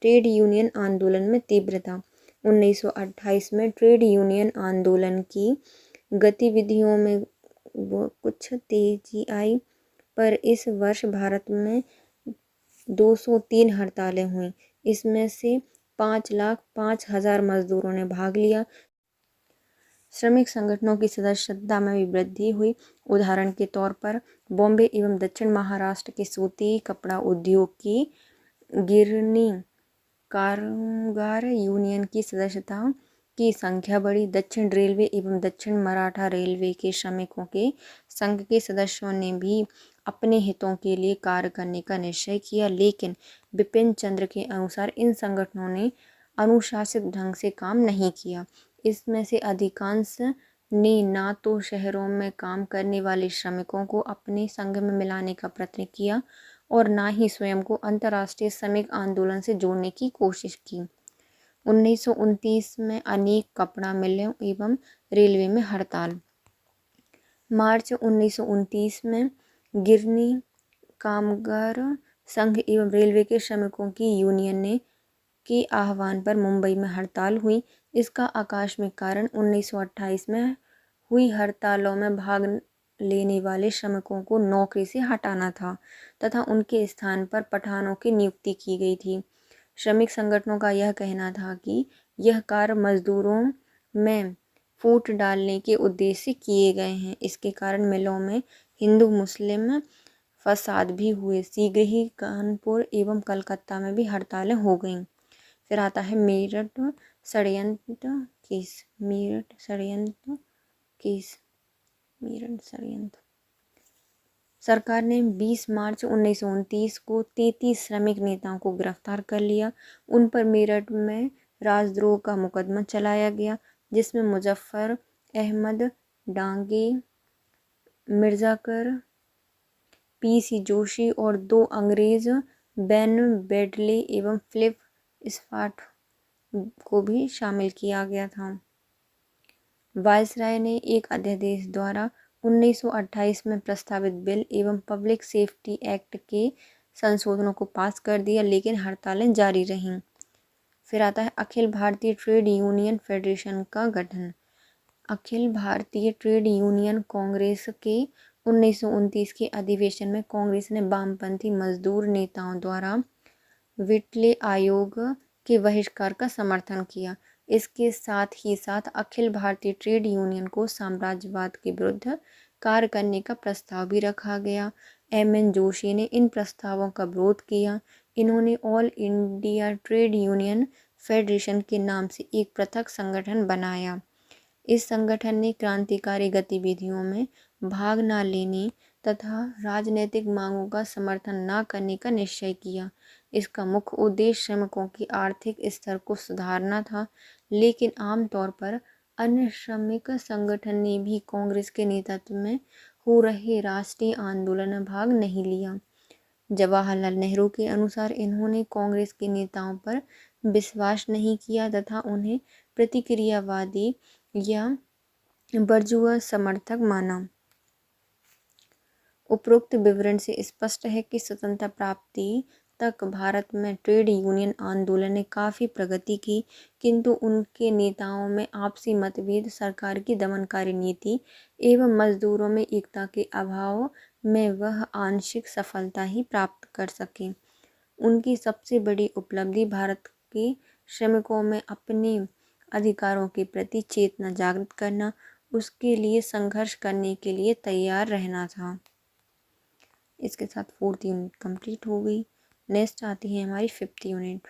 ट्रेड यूनियन आंदोलन में तीव्रता। 1928 में ट्रेड यूनियन आंदोलन की गतिविधियों में कुछ तेजी आई, पर इस वर्ष भारत में 203 हड़तालें हुईं। इसमें से 5,05,000 मजदूरों ने भाग लिया। श्रमिक संगठनों की सदस्यता में भी वृद्धि हुई। उदाहरण के तौर पर बॉम्बे एवं दक्षिण महाराष्ट्र के सूती कपड़ा उद्योग की गिरनी कामगार यूनियन की सदस्यता की संख्या बढ़ी। दक्षिण रेलवे एवं दक्षिण मराठा रेलवे के श्रमिकों के संघ के सदस्यों ने भी अपने हितों के लिए कार्य करने का निश्चय किया, लेकिन बिपिन चंद्र के अनुसार इन संगठनों ने अनुशासित ढंग से काम नहीं किया। इसमें से अधिकांश ने ना तो शहरों में काम करने वाले श्रमिकों को अपने संघ में मिलाने का प्रयत्न किया और ना ही स्वयं को अंतर्राष्ट्रीय श्रमिक आंदोलन से जोड़ने की कोशिश की। 1929 में अनेक कपड़ा मिलों एवं रेलवे में हड़ताल। मार्च 1929 में गिरनी कामगार संघ एवं रेलवे के श्रमिकों की यूनियन ने के आह्वान पर मुंबई में हड़ताल हुई। इसका आकस्मिक कारण 1928 में हुई हड़तालों में भाग लेने वाले श्रमिकों को नौकरी से हटाना था तथा उनके स्थान पर पठानों की नियुक्ति की गई थी। श्रमिक संगठनों का यह कहना था कि यह कार्य मजदूरों में फूट डालने के उद्देश्य से किए गए हैं। इसके कारण मिलों में हिंदू मुस्लिम फसाद भी हुए। शीघ्र ही कानपुर एवं कलकत्ता में भी हड़तालें हो गईं। फिर आता है मेरठ षड्यंत्र केस। मेरठ षड्यंत्र केस। मेरठ षड्यंत्र। सरकार ने 20 मार्च 1929 को 33 श्रमिक नेताओं को गिरफ्तार कर लिया। उन पर मेरठ में राजद्रोह का मुकदमा चलाया गया, जिसमें मुजफ्फर अहमद डांगे, मिर्जाकर, पी.सी. जोशी और 2 अंग्रेज बेन बेडले एवं फिलिप स्पाट को भी शामिल किया गया था। वायसराय ने एक अध्यादेश द्वारा 1928 में प्रस्तावित बिल एवं पब्लिक सेफ्टी एक्ट के संशोधनों को पास कर दिया, लेकिन हड़तालें जारी रहीं। फिर आता है Akhil Bharatiya trade union federation का गठन। अखिल भारतीय ट्रेड यूनियन कांग्रेस के 1929 के अधिवेशन में कांग्रेस ने वामपंथी मजदूर नेताओं द्वारा विटले आयोग के बहिष्कार का समर्थन किया। इसके साथ ही साथ अखिल भारतीय ट्रेड यूनियन को साम्राज्यवाद के विरुद्ध कार्य करने का प्रस्ताव भी रखा गया। एम.एन. जोशी ने इन प्रस्तावों का विरोध किया। इन्होंने all India trade union federation के नाम से एक पृथक संगठन बनाया। इस संगठन ने क्रांतिकारी गतिविधियों में भाग न लेने तथा राजनीतिक मांगों का समर्थन न करने का निश्चय किया। इसका मुख्य उद्देश्य श्रमिकों की आर्थिक स्तर को सुधारना था, लेकिन आमतौर पर अन्य श्रमिक संगठन ने भी कांग्रेस के नेतृत्व में हो रहे राष्ट्रीय आंदोलन में भाग नहीं लिया। जवाहरलाल नेहरू के अनुसार इन्होंने कांग्रेस के नेताओं पर विश्वास नहीं किया तथा उन्हें प्रतिक्रियावादी या बुर्जुआ समर्थक माना। उपरोक्त विवरण से स्पष्ट है कि स्वतंत्रता प्राप्ति तक भारत में ट्रेड यूनियन आंदोलन ने काफ़ी प्रगति की, किंतु उनके नेताओं में आपसी मतभेद, सरकार की दमनकारी नीति एवं मजदूरों में एकता के अभाव में वह आंशिक सफलता ही प्राप्त कर सके। उनकी सबसे बड़ी उपलब्धि भारत के श्रमिकों में अपने अधिकारों के प्रति चेतना जागृत करना, उसके लिए संघर्ष करने के लिए तैयार रहना था। इसके साथ 4th यूनिट कंप्लीट हो गई। नेक्स्ट आती है हमारी 5th यूनिट।